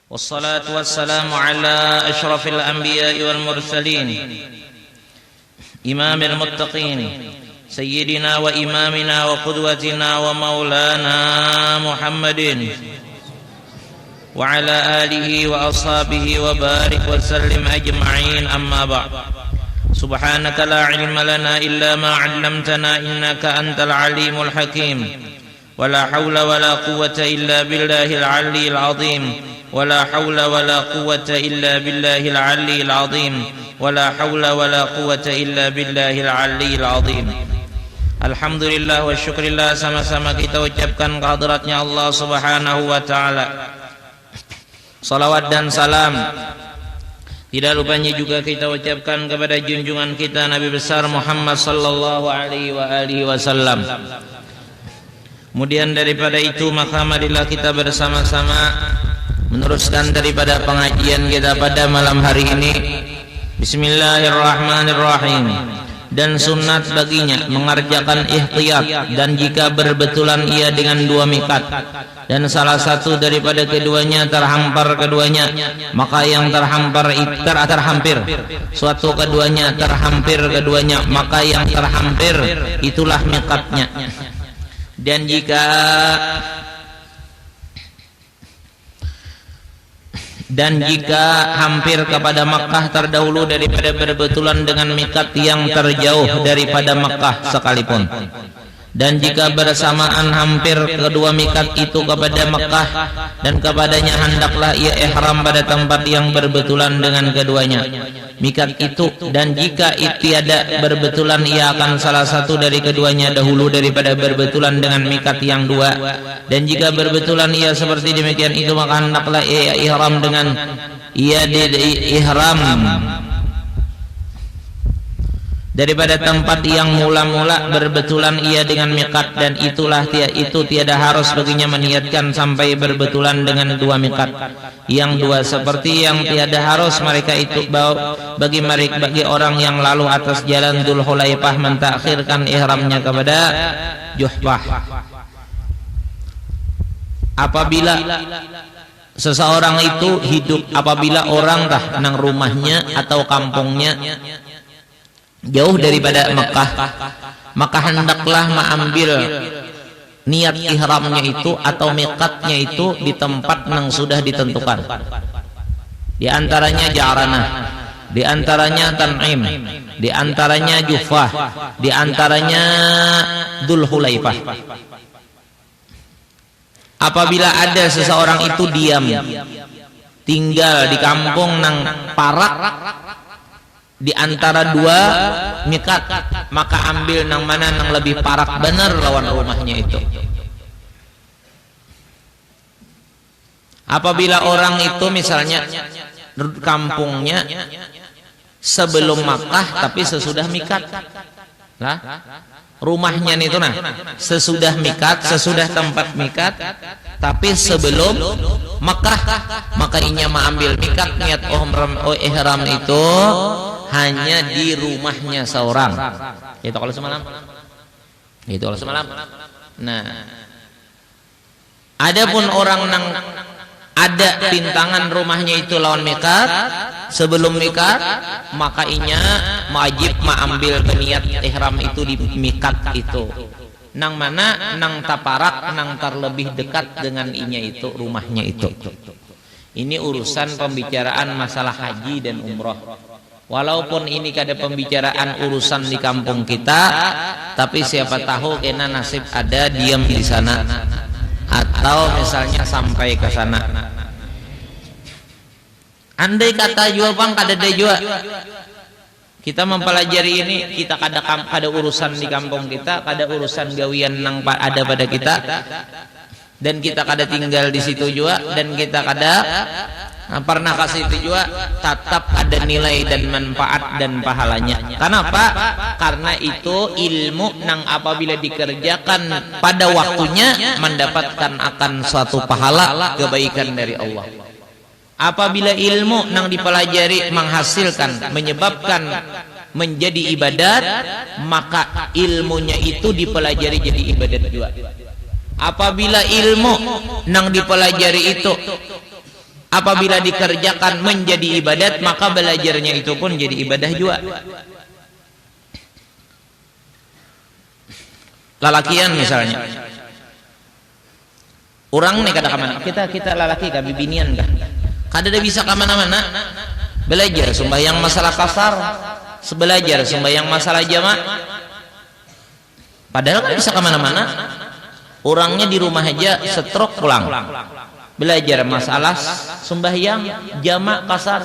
والصلاة والسلام على أشرف الأنبياء والمرسلين إمام المتقين سيدنا وإمامنا وقدوتنا ومولانا محمد وعلى آله وأصحابه وبارك وسلم أجمعين. أما بعد، سبحانك لا علم لنا إلا ما علمتنا إنك أنت العليم الحكيم، ولا حول ولا قوة إلا بالله العلي العظيم، ولا حول ولا قوة إلا بالله العلي العظيم، ولا حول ولا قوة إلا بالله العلي العظيم. Alhamdulillah wa syukurillah, sama-sama kita ucapkan kehadratnya Allah subhanahu wa ta'ala. Salawat dan salam tidak lupanya juga kita ucapkan kepada junjungan kita Nabi besar Muhammad sallallahu alaihi wasallam. Kemudian daripada itu, maka marilah kita bersama-sama meneruskan daripada pengajian kita pada malam hari ini. Bismillahirrahmanirrahim. Dan sunat baginya mengerjakan ihtiyat, dan jika berbetulan ia dengan dua mikat dan salah satu daripada keduanya terhampar keduanya, maka yang terhampir suatu keduanya terhampir keduanya, maka yang terhampir itulah mikatnya. Dan jika hampir kepada Makkah terdahulu daripada berbetulan dengan mikat yang terjauh daripada Makkah sekalipun, dan jika bersamaan hampir kedua mikat itu kepada Makkah, dan kepadanya hendaklah ia ihram pada tempat yang berbetulan dengan keduanya mikat itu, dan jika tiada berbetulan ia akan salah satu dari keduanya dahulu daripada berbetulan dengan mikat yang dua, dan jika berbetulan ia seperti demikian itu, maka hendaklah ia ihram dengan ihram daripada tempat yang mula-mula berbetulan ia dengan mikat, dan itu tiada harus baginya meniatkan sampai berbetulan dengan dua mikat yang dua, seperti yang tiada harus mereka itu bagi orang yang lalu atas jalan Dzul Hulaifah mentakhirkan ihramnya kepada Juhfah. Apabila seseorang itu hidup, apabila orang nang rumahnya atau kampungnya jauh daripada Mekah, maka hendaklah mengambil niat ihramnya itu atau miqatnya itu di tempat yang sudah ditentukan. Di antaranya Ja'ranah, di antaranya Tan'im, di antaranya Juhfah, di antaranya Dzul Hulaifah. Apabila ada seseorang itu diam tinggal di kampung nang parak di antara dua mikat, maka ambil nang mana nang lebih parak benar lawan rumahnya itu. Apabila orang itu misalnya kampungnya sebelum Makkah tapi sesudah mikat, lah rumahnya itu sesudah mikat, sesudah tempat mikat tapi sebelum Makkah, maka inya mengambil mikat niat ihram itu hanya di rumahnya seorang. Itu kalau semalam. Nah, adapun orang nang ada pintangan rumahnya itu lawan mikat sebelum mikat, maka inya wajib mengambil niat ihram itu di mikat itu. Nang mana nang taparak nang terlebih dekat dengan inya itu rumahnya itu. Ini urusan pembicaraan masalah haji dan umroh. Walaupun ini kada pembicaraan urusan di kampung kita, tapi siapa tahu kena nasib ada diam di sana atau misalnya sampai ke sana. Andai kata juga bang kada ada juga kita mempelajari ini, kita kada urusan di kampung kita, kada urusan gawian nang ada pada kita, dan kita kada tinggal di situ juga, dan kita kada pernah kasih itu juga, tetap ada nilai dan manfaat dan pahalanya. Kenapa? Karena itu ilmu nang apabila dikerjakan pada waktunya mendapatkan akan suatu pahala kebaikan dari Allah. Apabila ilmu nang dipelajari menghasilkan, menyebabkan menjadi ibadat, maka ilmunya itu dipelajari jadi ibadat juga. Apabila ilmu nang dipelajari itu Apabila dikerjakan menjadi ibadat, maka belajarnya itu pun jadi ibadah juga. Lalakian misalnya, orang nih kada kemana, kita lalaki kah bibinian kah, kada ada bisa kemana-mana, belajar sembahyang masalah kasar, belajar sembahyang masalah jamaah, padahal kan bisa kemana-mana. Orangnya di rumah aja stroke pulang, belajar masalah sembahyang jamaah kasar,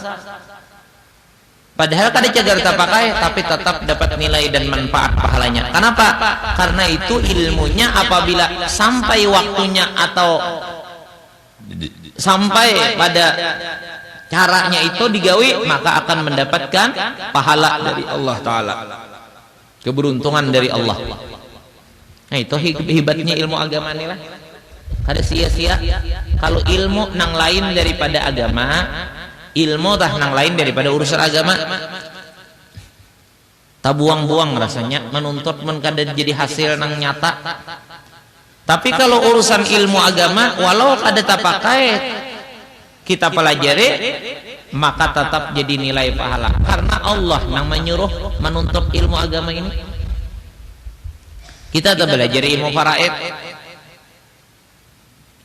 padahal kada cagar tak pakai, tapi tetap dapat nilai dan manfaat pahalanya. Kenapa? Karena itu ilmunya apabila sampai waktunya atau sampai pada caranya itu digawi, maka akan mendapatkan pahala dari Allah Ta'ala, keberuntungan dari Allah. Nah itu hebatnya ilmu agama inilah. Kada sia-sia kalau ilmu nang lain daripada agama, ilmu tah nang lain daripada urusan agama, tak buang-buang rasanya menuntut men kada jadi hasil nang nyata. Tapi kalau urusan ilmu agama, walau kada tak pakai kita pelajari, maka tetap jadi nilai pahala, karena Allah nang menyuruh menuntut ilmu agama ini. Kita tak belajar ilmu faraid,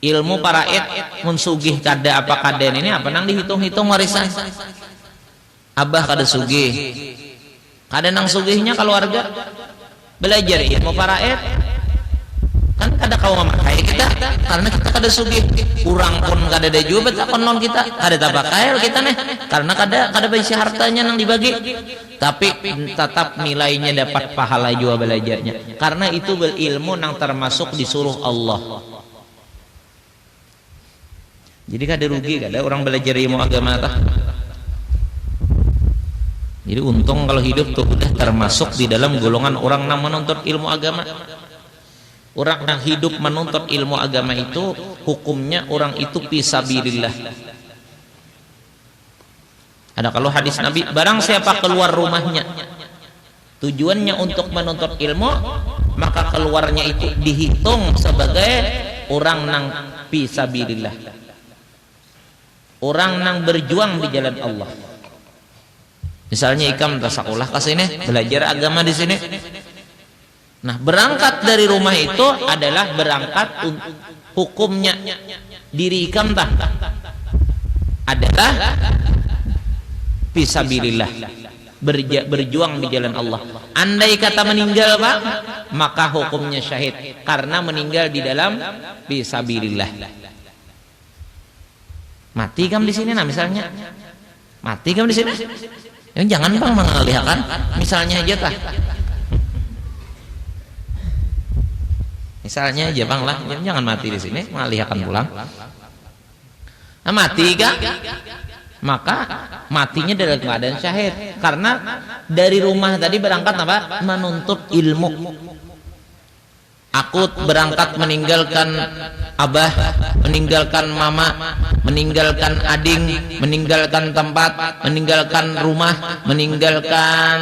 ilmu faraid mensugih kada apa kada ini apa nang dihitung-hitung warisan. Abah kada sugih, kada nang sugihnya keluarga. Belajar ilmu faraid kan kada kau memakai kita, karena kita kada sugih. Kurang pun kada ada juga betah konon kita kada tak pakai kita nih, karena kada bagi hartanya nang dibagi, tapi tetap nilainya dapat pahala juga belajarnya, karena itu berilmu nang termasuk disuruh Allah. Jadi kada rugi kada orang belajar ilmu agama tah. Jadi untung kalau hidup tuh udah termasuk di dalam golongan orang yang menuntut ilmu agama. Orang yang hidup menuntut ilmu agama itu hukumnya orang itu fisabilillah. Ada kalau hadis Nabi, barang siapa keluar rumahnya tujuannya untuk menuntut ilmu, maka keluarnya itu dihitung sebagai orang yang fisabilillah, orang yang berjuang di jalan Allah. Misalnya ikam tasakulah ke sini belajar agama di sini. Nah, berangkat dari rumah itu adalah berangkat hukumnya diri ikam tah adalah fisabilillah, berjuang di jalan Allah. Andai kata meninggal Pak, maka hukumnya syahid karena meninggal di dalam fisabilillah. Mati kam di sini, nah misalnya mati kam di sini, jangan Bang mengalihkan, misalnya aja tah. Misalnya aja Bang lah, jangan mati di sini, mengalihkan pulang. Nah, mati kan? Maka matinya dalam keadaan syahid, karena dari rumah tadi berangkat apa? Menuntut ilmu. Aku berangkat meninggalkan abah, meninggalkan mama, meninggalkan ading, meninggalkan tempat, meninggalkan rumah, meninggalkan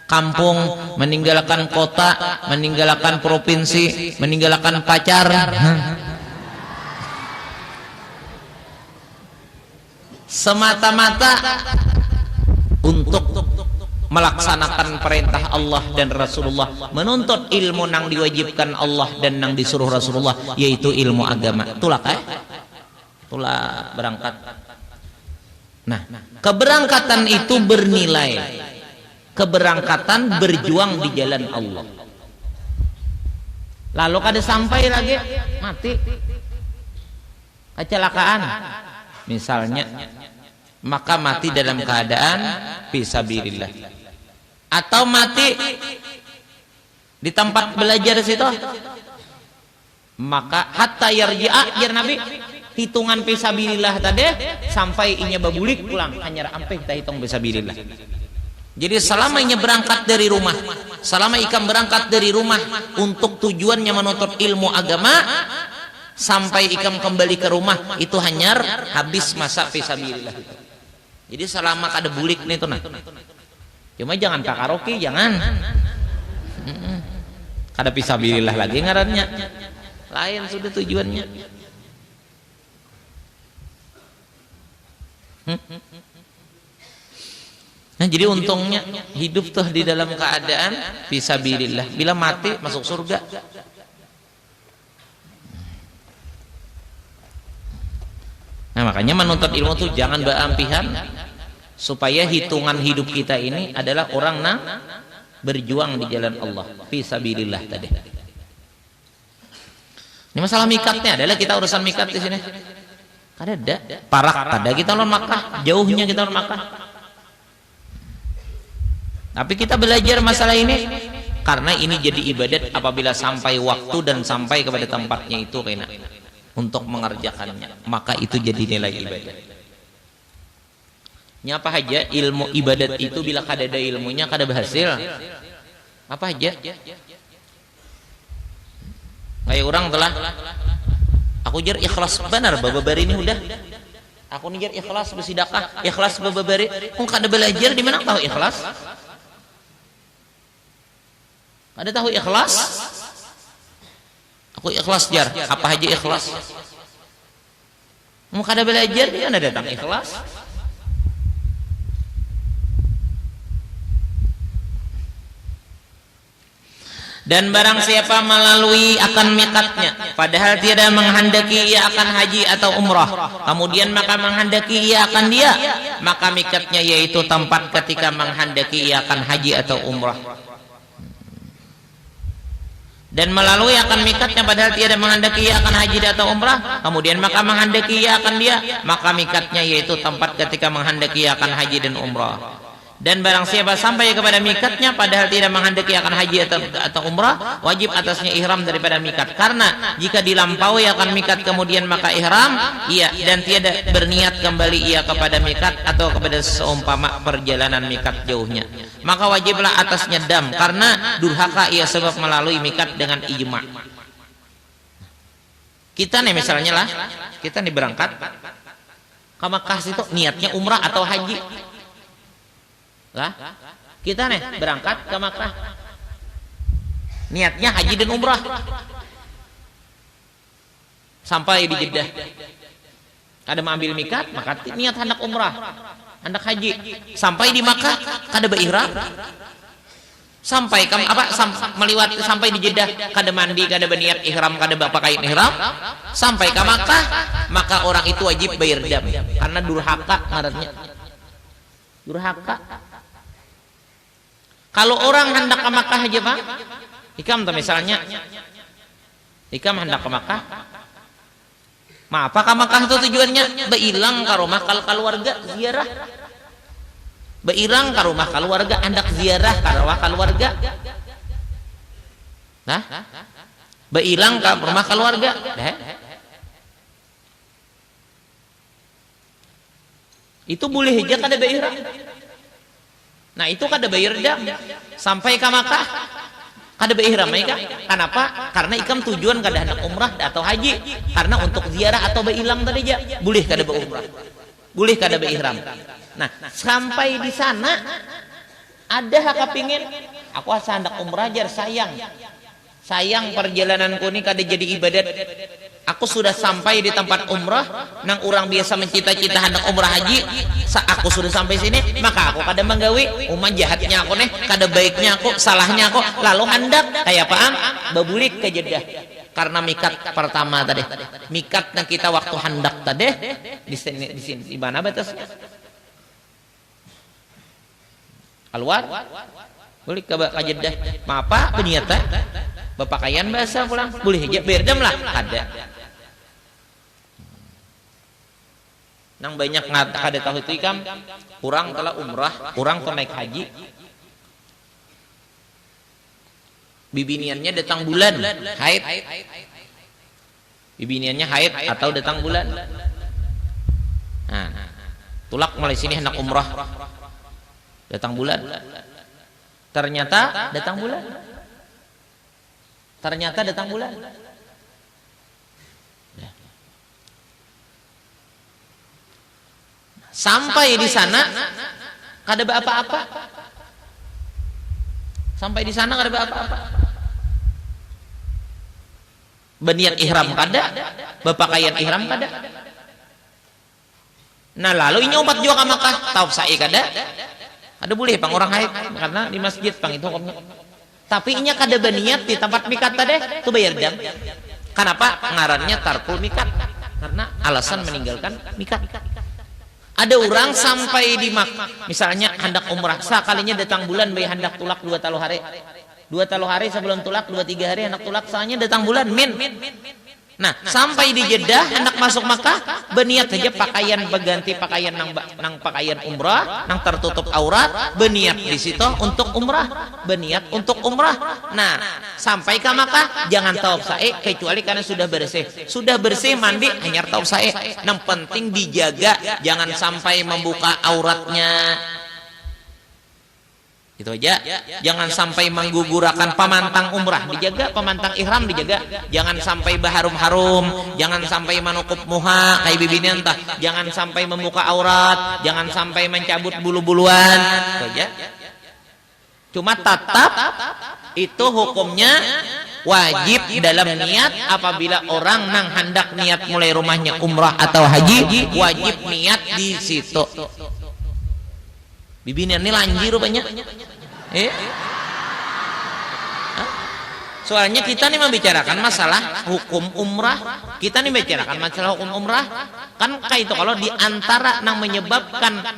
kampung, meninggalkan kota, meninggalkan provinsi, meninggalkan pacar, semata-mata untuk melaksanakan perintah Allah dan Rasulullah, menuntut ilmu nang diwajibkan Allah dan nang disuruh Rasulullah, yaitu ilmu agama. Itulah berangkat. Nah, keberangkatan itu bernilai. Keberangkatan berjuang di jalan Allah. Lalu kada sampai lagi mati kecelakaan misalnya, maka mati dalam keadaan fisabilillah, atau mati di tempat belajar situ, maka hatta yarji'a jar Nabi, hitungan fisabilillah tadi sampai inya babulik pulang hanya ampe kita hitung fisabilillah. Jadi selama inya berangkat dari rumah, selama ikam berangkat dari rumah untuk tujuannya menuntut ilmu agama, sampai ikam kembali ke rumah itu hanya habis masa fisabilillah. Jadi selama kada bulik nih tuh nah. Cuma jangan karaoke, jangan. Kada fisabilillah lagi ngarannya. Lain sudah tujuannya. Hmm? Nah, jadi untungnya hidup tuh di dalam keadaan fisabilillah. Bila mati masuk surga. Nah, makanya menuntut ilmu tuh jangan berampihan, supaya hitungan hidup kita ini adalah orang yang berjuang di jalan Allah fisabilillah tadi. Ini masalah mikatnya adalah kita urusan mikat di sini. Kada ada parak, kada kita lawan Makkah, jauhnya kita lawan Makkah. Tapi kita belajar masalah ini karena ini jadi ibadat apabila sampai waktu dan sampai kepada tempatnya itu kena untuk mengerjakannya, maka itu jadi nilai ibadat. Apa aja ilmu ibadat itu bila kada ada ilmunya kada berhasil. Apa aja? Kayak orang telah aku jar ikhlas benar bababari ini udah. Aku jar ikhlas bersedekah, ikhlas bababari. Kok kada belajar di mana tahu ikhlas? Ada tahu ikhlas? Aku ikhlas jar. Apa aja ikhlas? Mau kada belajar dia ada datang ikhlas. Dan barang siapa melalui akan mikatnya padahal tidak menghendaki ia akan haji atau umrah, kemudian maka menghendaki ia akan dia, maka mikatnya yaitu tempat ketika menghendaki ia akan haji atau umrah. Dan melalui akan mikatnya padahal tiada menghendaki ia akan haji atau umrah, kemudian maka menghendaki ia akan dia, maka mikatnya yaitu tempat ketika menghendaki ia akan haji dan umrah. Dan barang siapa sampai kepada mikatnya padahal tidak menghendaki akan haji atau umrah, wajib atasnya ihram daripada mikat. Karena jika dilampaui akan mikat kemudian maka ihram, ia dan tiada berniat kembali ia kepada mikat atau kepada seumpama perjalanan mikat jauhnya, maka wajiblah atasnya dam, karena durhaka ia sebab melalui mikat dengan ijma. Kita nih misalnya lah, kita nih berangkat ke Makkah itu niatnya umrah atau haji. Lah, kita nih berangkat ke Makkah niatnya haji dan umrah. Sampai di Jeddah kada mengambil mikat, maka niat hendak umrah, hendak haji. Sampai di Makkah kada beihram. Sampai melewati sampai di Jeddah kada mandi, kada berniat ihram, kada pakai ihram. Sampai ke Makkah, maka orang itu wajib bayar dam karena durhaka ngarannya. Durhaka. Kalau orang hendak ke Makkah aja Pak, ikam tuh misalnya, ikam hendak ke Makkah, apa ke Makkah itu tujuannya? Beilang ke rumah keluarga ziarah, beilang ke rumah keluarga, hendak ziarah ke rumah keluarga, nah, beilang ke rumah keluarga, itu boleh aja kada beihram. Nah itu kada bayar dam sampai ke Makkah kada beihram mereka. Kenapa? Karena ikam tujuan kada hendak umrah atau haji, karena untuk ziarah atau beilang tadi aja boleh kada beumrah, boleh kada beihram. Nah sampai di sana ada hak kepingin aku asa hendak umrah jar, sayang perjalananku ini kada jadi ibadat. Aku sudah sampai di tempat umrah, nang orang biasa mencita-cita hendak umrah haji, aku sudah sampai sini, maka aku kada menggawi, jahatnya aku nih, kada baiknya aku, salahnya aku, lalu hendak kayak apaan? Babulik ke Jeddah. Karena mikat pertama tadi, mikat nang kita waktu hendak tadi, di sini di mana batasnya? Keluar, balik ke Jeddah. Apa berniatan? Berpakaian basah pulang, boleh aja berdam lah, ada. Nang banyak kada tahu itu ikam, kurang telah umrah, kurang telah naik haji. Bibiniannya datang bulan, haid. Bibiniannya haid atau datang bulan. Nah, tulak mulai sini hendak umrah, datang bulan. Ternyata datang bulan. Ternyata datang bulan. Sampai di sana kada apa-apa. Sampai di sana kada apa-apa. Berniat ihram kada, berpakaian ihram kada. Nah lalu inya obat juga ka Makkah tauf sa'i kada boleh pang orang haid karena di masjid pang itu hukumnya. Tapi inya kada berniat di tempat mikat tadi itu bayar dam. Kenapa? Ngarannya tarkul mikat, karena alasan meninggalkan mikat. Ada orang sampai di misalnya hendak umrah, sekalinya datang bulan bayi hendak tulak 2 taluh hari sebelum tulak 2-3 hari hendak tulak, soalnya datang bulan Nah sampai di Jeddah hendak masuk Makkah, berniat saja pakaian berganti pakaian nang pakaian umrah, nang tertutup aurat, berniat di situ untuk umrah, berniat untuk umrah. Nah sampai ke Makkah jangan tauf sa'i kecuali karena sudah bersih mandi hanya tauf sa'i. Yang penting dijaga jangan sampai membuka auratnya. Itu aja. Jangan sampai menggugurakan pamantang umrah, dijaga. Pamantang ihram dijaga. Jangan sampai baharum-harum, jangan sampai menukup muha kayak bibinian tah. Jangan sampai membuka aurat, jangan sampai mencabut bulu-buluan. Itu aja. Cuma tetap itu hukumnya wajib dalam niat. Apabila orang nang hendak niat mulai rumahnya umrah atau haji, wajib niat di situ. Bibinian ini lanjir rupanya. Soalnya kita nih membicarakan masalah hukum umrah. Kita nih membicarakan masalah hukum umrah. Kan kayak itu kalau diantara yang menyebabkan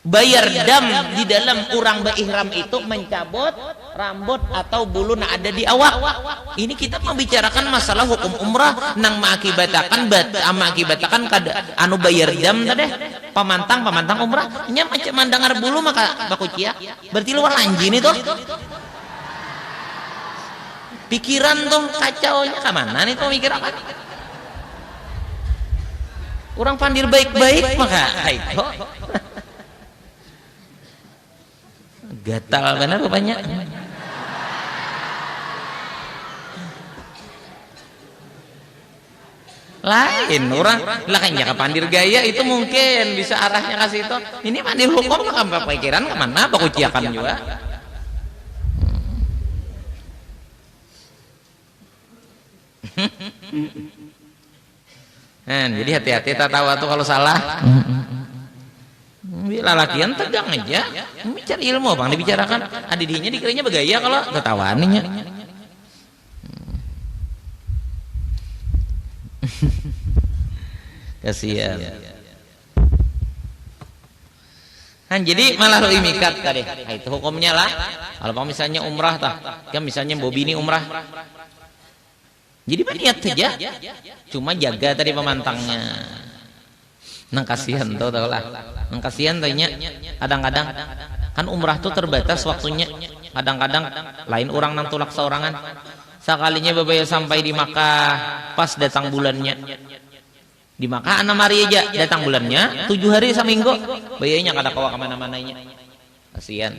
bayar dam di dalam orang berihram itu mencabut rambut atau bulu yang ada di awak. Ini kita membicarakan masalah hukum umrah nang mengakibatkan kada anu bayar dam tadi pamantang umrah nya macam mandangar bulu maka bakucia berarti luar lanjin itu pikiran tuh kacaunya ke mana nih tuh mikir apa orang pandir baik-baik maka itu gatal benar rupanya. Lain orang lah kayaknya ke pandir gaya itu mungkin bisa arahnya ke situ. Ini pandir hukum maka pikiran kemana bakuciakan juga. Jadi hati-hati tak tahu tuh kalau salah. Lalakian tegang aja bicara ilmu bang dibicarakan adidinya dikiranya bergaya kalau ketawaninya kasihan kan jadi malah lu imikat tadi itu hukumnya lah kalau misalnya umrah kan misalnya bobi ini umrah jadi berniat saja cuma jaga tadi pemantangnya nang kasihan tau lah nang kasihan tanya kadang-kadang kan umrah tuh terbatas waktunya kadang-kadang lain orang nang tulak seorangan sekalinya babaya sampai di Makkah pas datang bulannya di Makkah 6 hari aja datang bulannya 7 hari seminggu bayanya kada kawa kemana-mananya kasihan.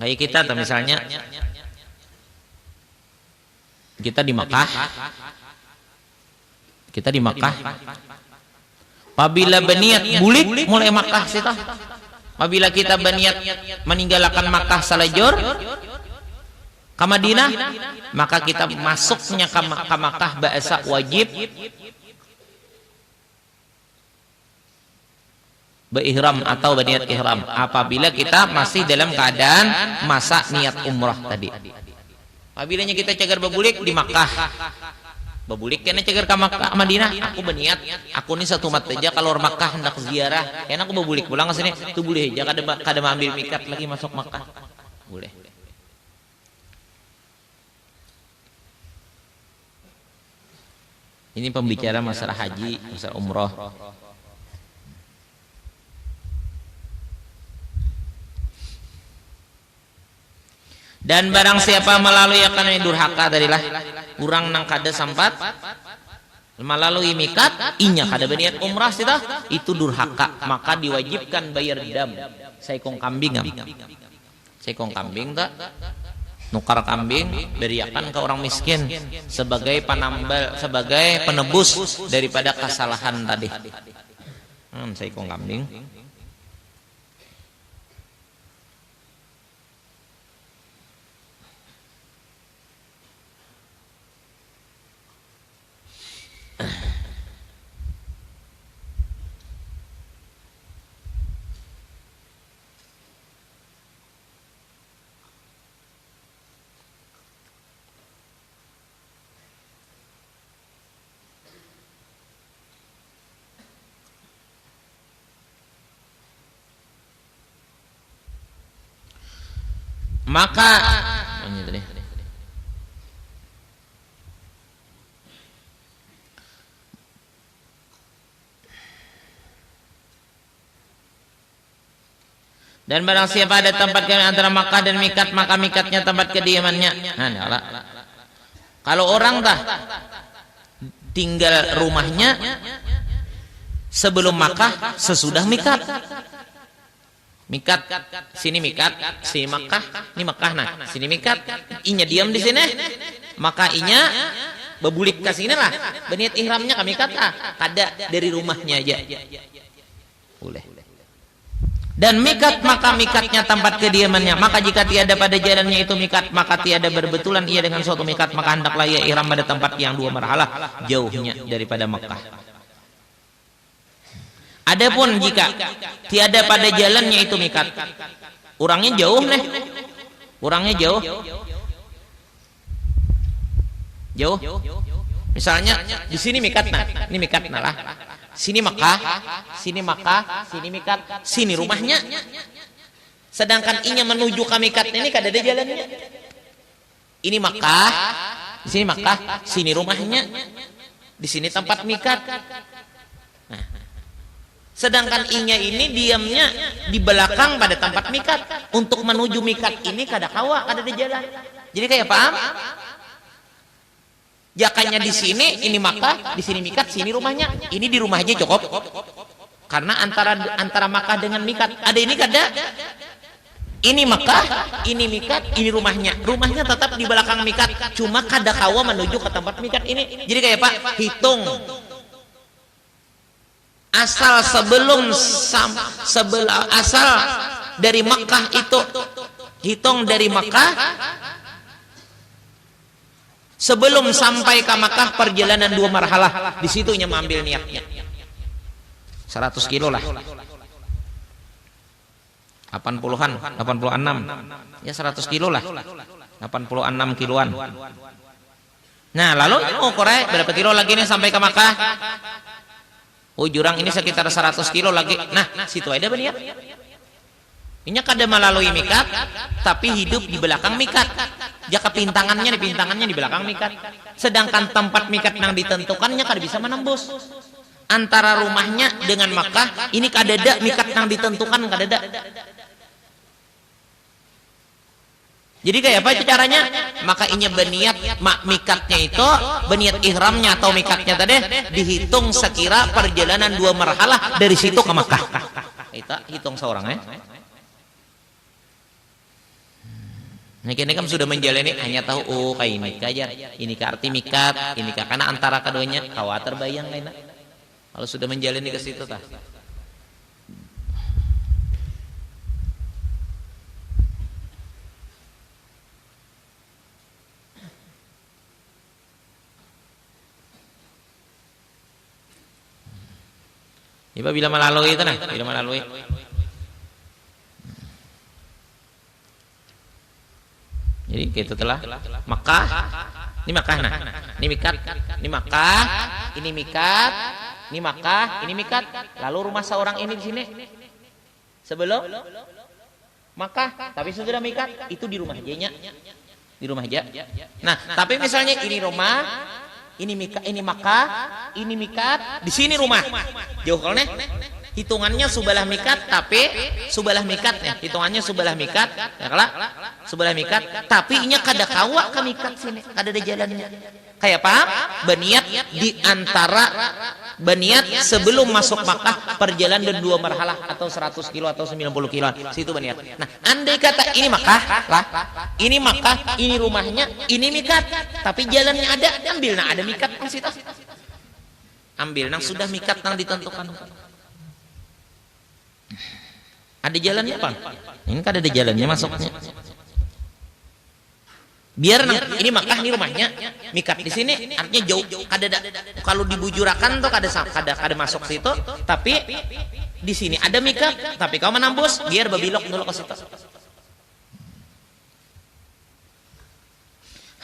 Kayak kita tuh misalnya kita di Makkah apabila berniat bulik mulai Makkah situ apabila kita berniat meninggalkan Makkah salajur ke Madinah maka kita masuknya ke Makkah bahasa wajib berihram atau berniat ihram apabila kita masih dalam keadaan masa niat umrah tadi. Apabila kita cagar bebulik di Makkah, bebulik kena cagar ke Makkah Madinah, aku berniat aku ini satu mat aja kalau Makkah hendak ziarah, kena aku bebulik pulang ke sini, itu boleh aja kada ambil mikat lagi masuk Makkah. Boleh. Ini pembicara masalah haji, masalah umrah. Dan barang siapa melalui akan durhaka darilah kurang nang kada sampat melalui mikat inya kada berniat umrah itu durhaka maka diwajibkan bayar dam seekong kambing tak nukar kambing beriakan ke orang miskin sebagai penambal sebagai penebus daripada kesalahan tadi seekong kambing Maka dan barang siapa ada tempat antara Makkah dan mikat, maka mikatnya tempat kediamannya. Nah, kalau orang dah tinggal rumahnya sebelum Makkah, sesudah mikat. Mikat, sini mikat, sini Makkah, ini Makkah. Nah, sini mikat, inya diam di sini, maka inya bebulik ke sini lah. Berniat ihramnya ke mikat lah, kada dari rumahnya aja. Boleh. Dan mikat, maka mikatnya tempat kediamannya. Maka jika tiada pada jalannya itu mikat, maka tiada berbetulan ia dengan suatu mikat, maka hendaklah ia ihram pada tempat yang dua marhalah jauhnya daripada Makkah. Adapun jika tiada pada jalannya itu mikat, orangnya jauh nih, orangnya jauh. Misalnya di sini mikat, nah ini mikat, nah lah. Sini Makkah, sini Makkah, sini mikat, sini rumahnya. Sedangkan inya menuju ke mikat ini kada ada jalannya. Ini Makkah, di sini Makkah, sini rumahnya, di sini tempat mikat. Sedangkan inya ini diamnya di belakang pada tempat mikat. Untuk menuju mikat ini kada kawa, kada ada jalan. Jadi kayak paham? Jakanya di sini, ini Makkah, di sini mikat, sini rumahnya. Ini di rumahnya cukup. Karena antara Makkah dengan mikat ada ini kada. Ini Makkah, ini mikat, ini rumahnya. Rumahnya tetap di belakang mikat. Cuma kada kawa menuju ke tempat mikat ini. Jadi kayak Pak, hitung. Asal asal dari Makkah itu, hitung dari Makkah sebelum sampai ke Makkah perjalanan 2 marhalah. Di situnya mengambil niatnya 100 kilo lah, 80-an, 86 ya, 100 kilo lah, 86 kiloan. Nah lalu ukur berapa kilo lagi nih sampai ke Makkah? Oh jurang ini sekitar 100 kilo lagi. Nah situ ada berniat. Ini kada melalui mikat, tapi hidup di belakang mikat. Jaka pintangannya di belakang mikat. Sedangkan tempat mikat yang ditentukannya kada bisa menembus. Antara rumahnya dengan Makkah ini kada ada mikat yang ditentukan, kada ada. Jadi kayak apa itu caranya? Maka inya berniat mikatnya itu, berniat ihramnya atau mikatnya tadi dihitung sekira perjalanan 2 marhalah dari situ ke Makkah. Itu hitung seorang ya. Nah kini kan sudah menjalani, hanya tahu oh kayak ini aja, ini ke arti mikat, ini ke, karena antara keduanya khawatir bayang lain. Kalau sudah menjalani ke situ tah. Iba bila melalui itu nah, bila melalui. Jadi gitu telah Makkah, ini Makkah nah, ini mikat, ini Makkah, ini mikat, ini Makkah, ini mikat. Lalu rumah seorang ini di sini sebelum Makkah, tapi sudah mikat itu di rumah aja, di rumah aja. Nah, tapi misalnya ini rumah, ini mikat, ini Makkah, ini mikat, di sini rumah. Jauh kalau nih. Hitungannya subalah mikat, tapi subalah mikat ya. Hitungannya subalah mikat, ya kalau subalah mikat, tapi inya kada kawa ke mikat sini, kada ada jalannya. Kayak paham? Berniat di antara berniat sebelum masuk Makkah perjalanan 2 marhalah atau 100 kilo atau 90 kilo. Situ berniat. Nah, andai kata ini Makkah lah, ini Makkah, ini rumahnya, ini mikat, tapi jalannya ada, ambil nah ada mikat di situ. Ambil nang sudah mikat nang ditentukan. Ada jalannya apa? Ini kan ada jalannya masuknya. Biar ini Makkah nih rumahnya, mikat di sini artinya jauh. Kalau dibujurakan tuh kada masuk situ, tapi di sini ada mikat, tapi kau menembus biar babilok dulu ke situ.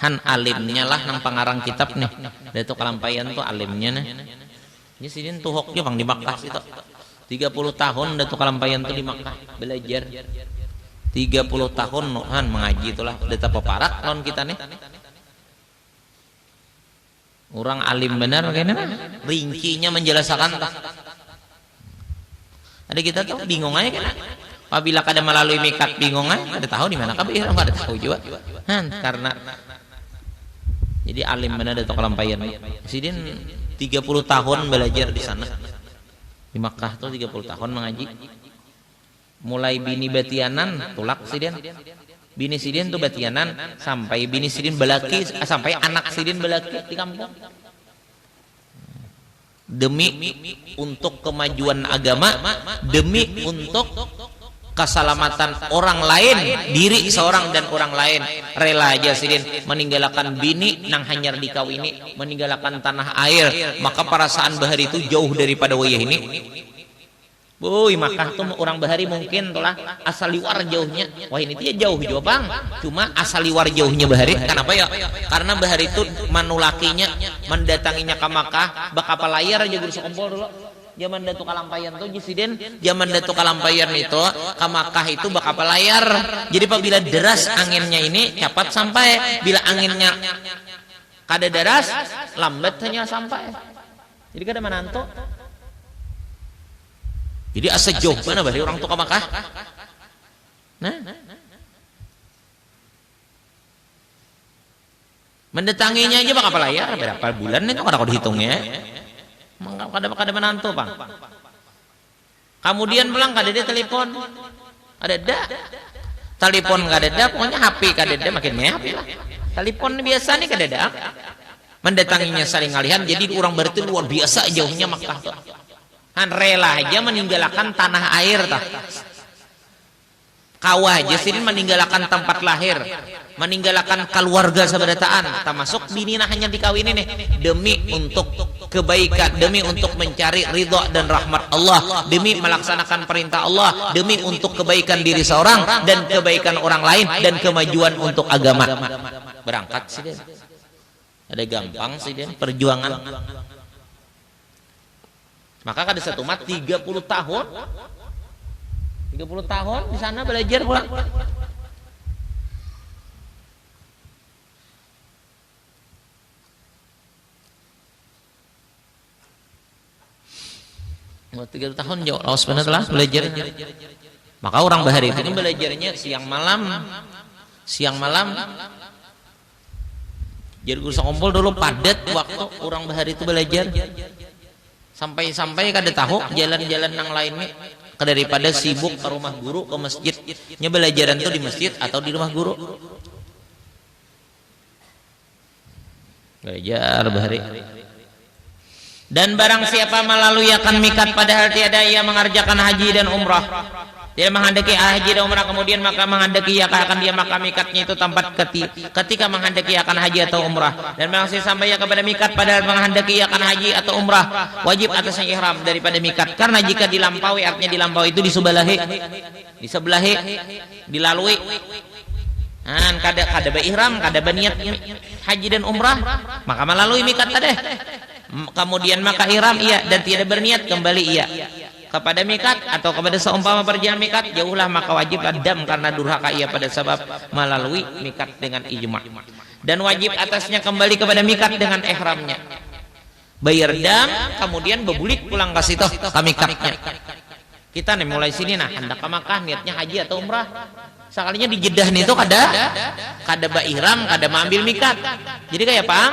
Han alimnya lah nang pengarang kitab nih. Datuk Kalampayan tuh alimnya nih. Ini sidin tuh hoknya bang di Makkah situ. 30 tahun Datuk Kalampayan tuh di Makkah belajar. 30 tahun han mengaji itulah. Data peparak non kita nih. Orang alim benar kayaknya. Rincinya menjelaskan. Ada kita tuh bingung aja kan. Apabila kada melalui mikat bingung aja. Ada tahu di mana kabeh kada tahu juga. Karena jadi alim mana Datuk Kalampayan. Sidin 30 tahun belajar di sana. Di Makkah tuh 30 tahun mengaji. Mulai bini batianan tulak sidin. Bini sidin tuh batianan sampai bini sidin belaki sampai anak sidin belaki di kampung. Demi untuk kemajuan agama, demi untuk keselamatan orang lain, diri seorang dan orang lain, rela aja sidin meninggalkan bini nang hanyar dikawini, meninggalkan tanah air, maka perasaan bahari itu jauh daripada wayah ini. Boy, Makkah tuh orang bahari mungkin tuh lah asal liwar jauhnya. Wah ini dia jauh juga bang, cuma asal liwar jauhnya bahari. Kenapa ya? Karena bahari itu manulakinya, mendatanginya ke Makkah, bakal layar aja guru sekumpul dulu. Zaman Datuk Kalampayan tuh Jisiden, zaman Datuk Kalampayan itu ke Makkah itu bakal layar. Jadi apabila deras anginnya ini cepat sampai, bila anginnya kada deras lambat hanya sampai. Jadi kada menantu. Jadi asa jauh mana bari orang tuh ke Makkah. Nah, mendatanginya aja bakal layar berapa bulan itu kada dihitungnya. Kada menantu bang. Kemudian pulang kada ada telepon, ada telepon kada ada, pokoknya HP kada ada, makin HP lah. Telepon biasa nih kada ada. Mendatanginya saling ngalihan, jadi orang berarti luar biasa jauhnya Makkah tuh. Han rela aja meninggalkan tanah air tah. Kawah aja sini meninggalkan tempat lahir, meninggalkan keluarga seberataan, termasuk bini nah hanya dikawinin nih demi untuk kebaikan, demi untuk mencari ridha dan rahmat Allah, demi melaksanakan perintah Allah, demi untuk kebaikan diri seorang dan kebaikan orang lain dan kemajuan untuk agama. Berangkat sih deh. Ada gampang sih deh perjuangan. Maka kada satu mat 30 tahun. 30 tahun di sana belajar pulang. Mau 30 tahun jauh Allah SWT belajar. Maka orang bahari itu belajarnya siang malam. Siang malam. Jadi guru kumpul dulu padat waktu orang bahari itu belajar. Sampai kada tahu jalan-jalan yang lainnya. Daripada sibuk ke rumah guru, ke masjid, belajaran tuh di masjid atau di rumah guru. Belajar bahari. Dan barang siapa melalui akan mikat padahal tiada ia mengerjakan haji dan umrah, dia menghendaki haji dan umrah kemudian maka menghendaki ia akan dia maka mikatnya itu tempat ketika menghendaki akan haji atau umrah, dan masih sampai ia kepada mikat padahal menghendaki ia akan haji atau umrah, wajib atasnya ihram daripada mikat, karena jika dilampaui artinya dilampaui itu disebelahi dilalui. Kada ihram, kada niat haji dan umrah, maka melalui mikat tadi. Kemudian maka ihram ia dan tidak berniat kembali ia kepada mikat atau kepada seumpama perjalanan mikat, jauhlah maka wajib dam karena durhaka ia pada sebab melalui mikat dengan ijma, dan wajib atasnya kembali kepada mikat dengan ihramnya, bayar dam kemudian bebulik pulang ke situ ke mikatnya. Kita nih mulai sini nah hendak ke Makkah niatnya haji atau umrah, sekalinya di Jeddah nih itu kada ihram, kada mengambil mikat. Jadi kayak paham?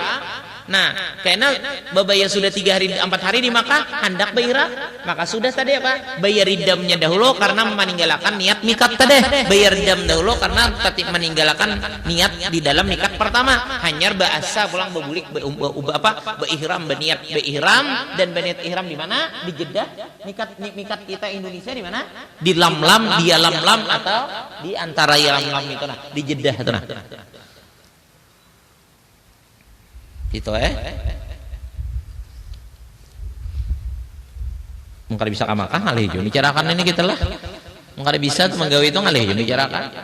Nah, karena babaya sudah 3 hari 4 hari di Makkah hendak bayar, maka sudah tadi apa? Bayar damnya dahulu karena meninggalkan niat mikat tadi. Bayar dam dahulu karena tadi meninggalkan niat di dalam mikat pertama. Hanyar bahasa pulang bebulik beihram berniat beihram dan berniat ihram di mana? Di Jeddah. Mikat kita Indonesia di mana? Di Lamlam, di Lamlam atau di antara Lamlam itu nah, di Jeddah itu nah. Itu mungkin bisa ka Makkah ngalih hijau bicarakan ini kita lah. Mungkin bisa tuh menggawe itu ngalih hijau bicarakan.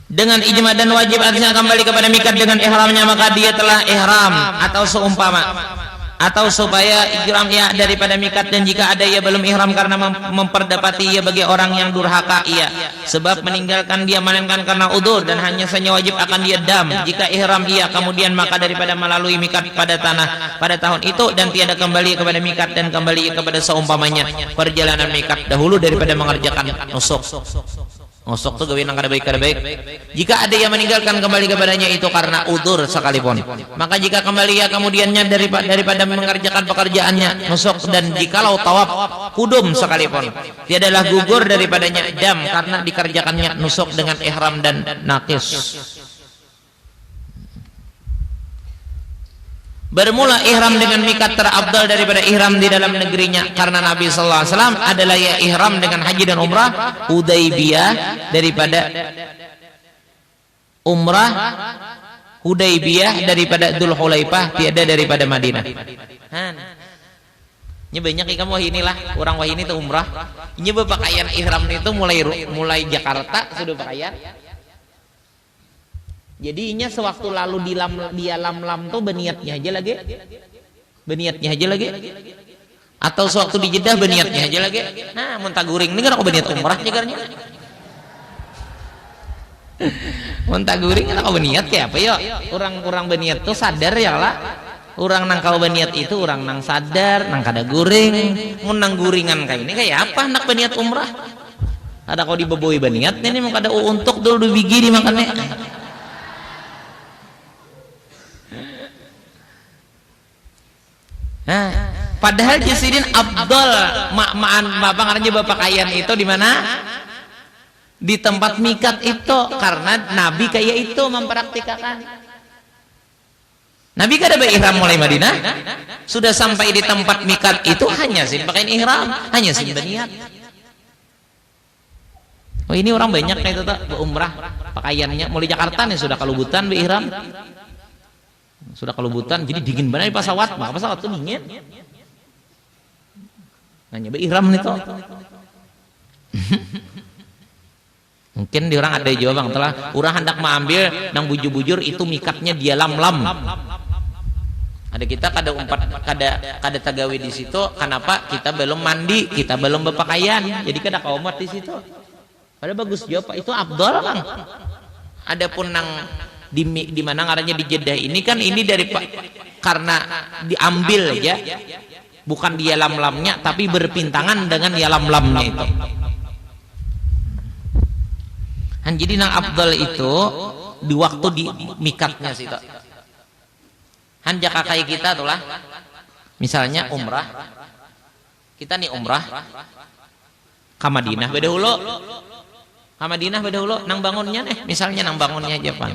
Dengan ijma dan wajib artinya kembali kepada mikat dengan ihramnya, maka dia telah ihram atau seumpama atau supaya ihram ia daripada mikat. Dan jika ada ia belum ihram karena memperdapati ia bagi orang yang durhaka ia sebab meninggalkan dia melainkan karena udzur dan hanya saja wajib akan dia dam. Jika ihram ia kemudian maka daripada melalui mikat pada tanah pada tahun itu dan tiada kembali kepada mikat dan kembali kepada seumpamanya perjalanan mikat dahulu daripada mengerjakan nusuk. Nusuk tuh gawin kada baik. Jika ada yang meninggalkan kembali kepadanya itu karena udzur sekalipun, maka jika kembali ya kemudiannya daripada mengerjakan pekerjaannya nusuk, dan jikalau tawaf kudum sekalipun tiadalah gugur daripadanya dam karena dikerjakannya nusuk dengan ihram dan nakis. Bermula ihram dengan mikat terafdal daripada ihram di dalam negerinya, karena Nabi sallallahu alaihi wasallam adalah ya ihram dengan haji dan umrah Hudaybiyah daripada umrah Hudaybiyah daripada Dzulhulaifah, tiada daripada Madinah. Ini banyak kamu wah inilah orang wah ini tuh umrah. Ini berpakaian ihram itu mulai Jakarta sudah pakaian. Jadi inya sewaktu lalu dia lam tuh beniatnya aja lagi, atau sewaktu di Jeddah beniatnya aja lagi. Nah, muntaguring ini kan aku beniat umrah jagarnya. Muntaguring kan aku beniat kayak apa ya? Orang beniat tuh sadar ya lah. Orang nang kau beniat itu orang nang sadar, nang kada guring, mun nang guringan kayak ini kayak apa nak beniat umrah? Ada kau dibeboi beniat ini mau kada untuk dulu biji dimakannya. Nah, padahal jasidin abdol maan bapak ngarannya pakaian itu di mana? Di tempat mikat itu, karena Nabi kayak itu mempraktikkan. Nabi kada berihram mulai Madinah, sudah sampai di tempat mikat itu hanya sih pakaian ihram, hanya sih berniat. Oh ini orang banyak kayak itu tak berumrah pakaiannya mulai Jakarta nih sudah kalubutan berihram. Sudah kelubutan, jadi dingin banget di pesawat, maka pesawat tuh dingin. Hanya berihram nih toh. Mungkin di orang ada jawab bang, telah orang hendak mengambil nang bujur-bujur itu mikatnya dia lam. Ada kita kada tagawi di situ, kenapa kita belum mandi, kita belum berpakaian, jadi kada kaumat di situ. Padahal bagus jawab itu abdol bang. Adapun nang di mana ngarannya di Jeddah ini kan ini dari karena diambil ya, bukan dia lam-lamnya tapi berpintangan dengan ya lam-lamnya itu. Jadi nang abdal itu di waktu di mikatnya sih toh. Jaka kayak kita tuh lah, misalnya umrah, kita nih umrah ke Madinah beda hulu, nang bangunnya misalnya nang bangunnya aja pan.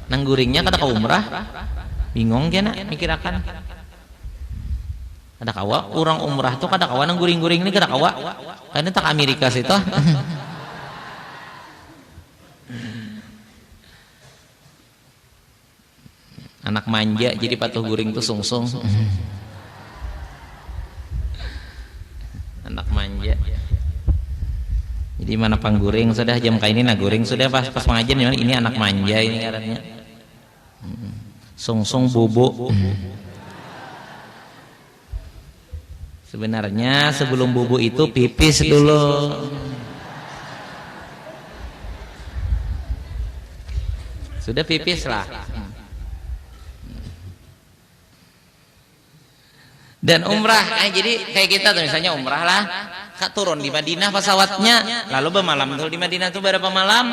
Nang guringnya kata kau umrah bingung kena mikirakan ada kawa orang umrah tuh kata kawa nang guring-guring ini kata kawa karena tak Amerika sih toh. Anak manja jadi patuh guring tuh sungsung. Anak manja jadi mana pangguring sudah jam kayak ini guring sudah pas pengajian ini anak manja ini katanya. Sungsung bobo. Sebenarnya sebelum bobo itu pipis dulu. Sudah pipis lah. Dan umrah, jadi kayak kita tuh misalnya umrah lah, turun di Madinah pesawatnya, lalu bermalam dulu di Madinah tuh berapa malam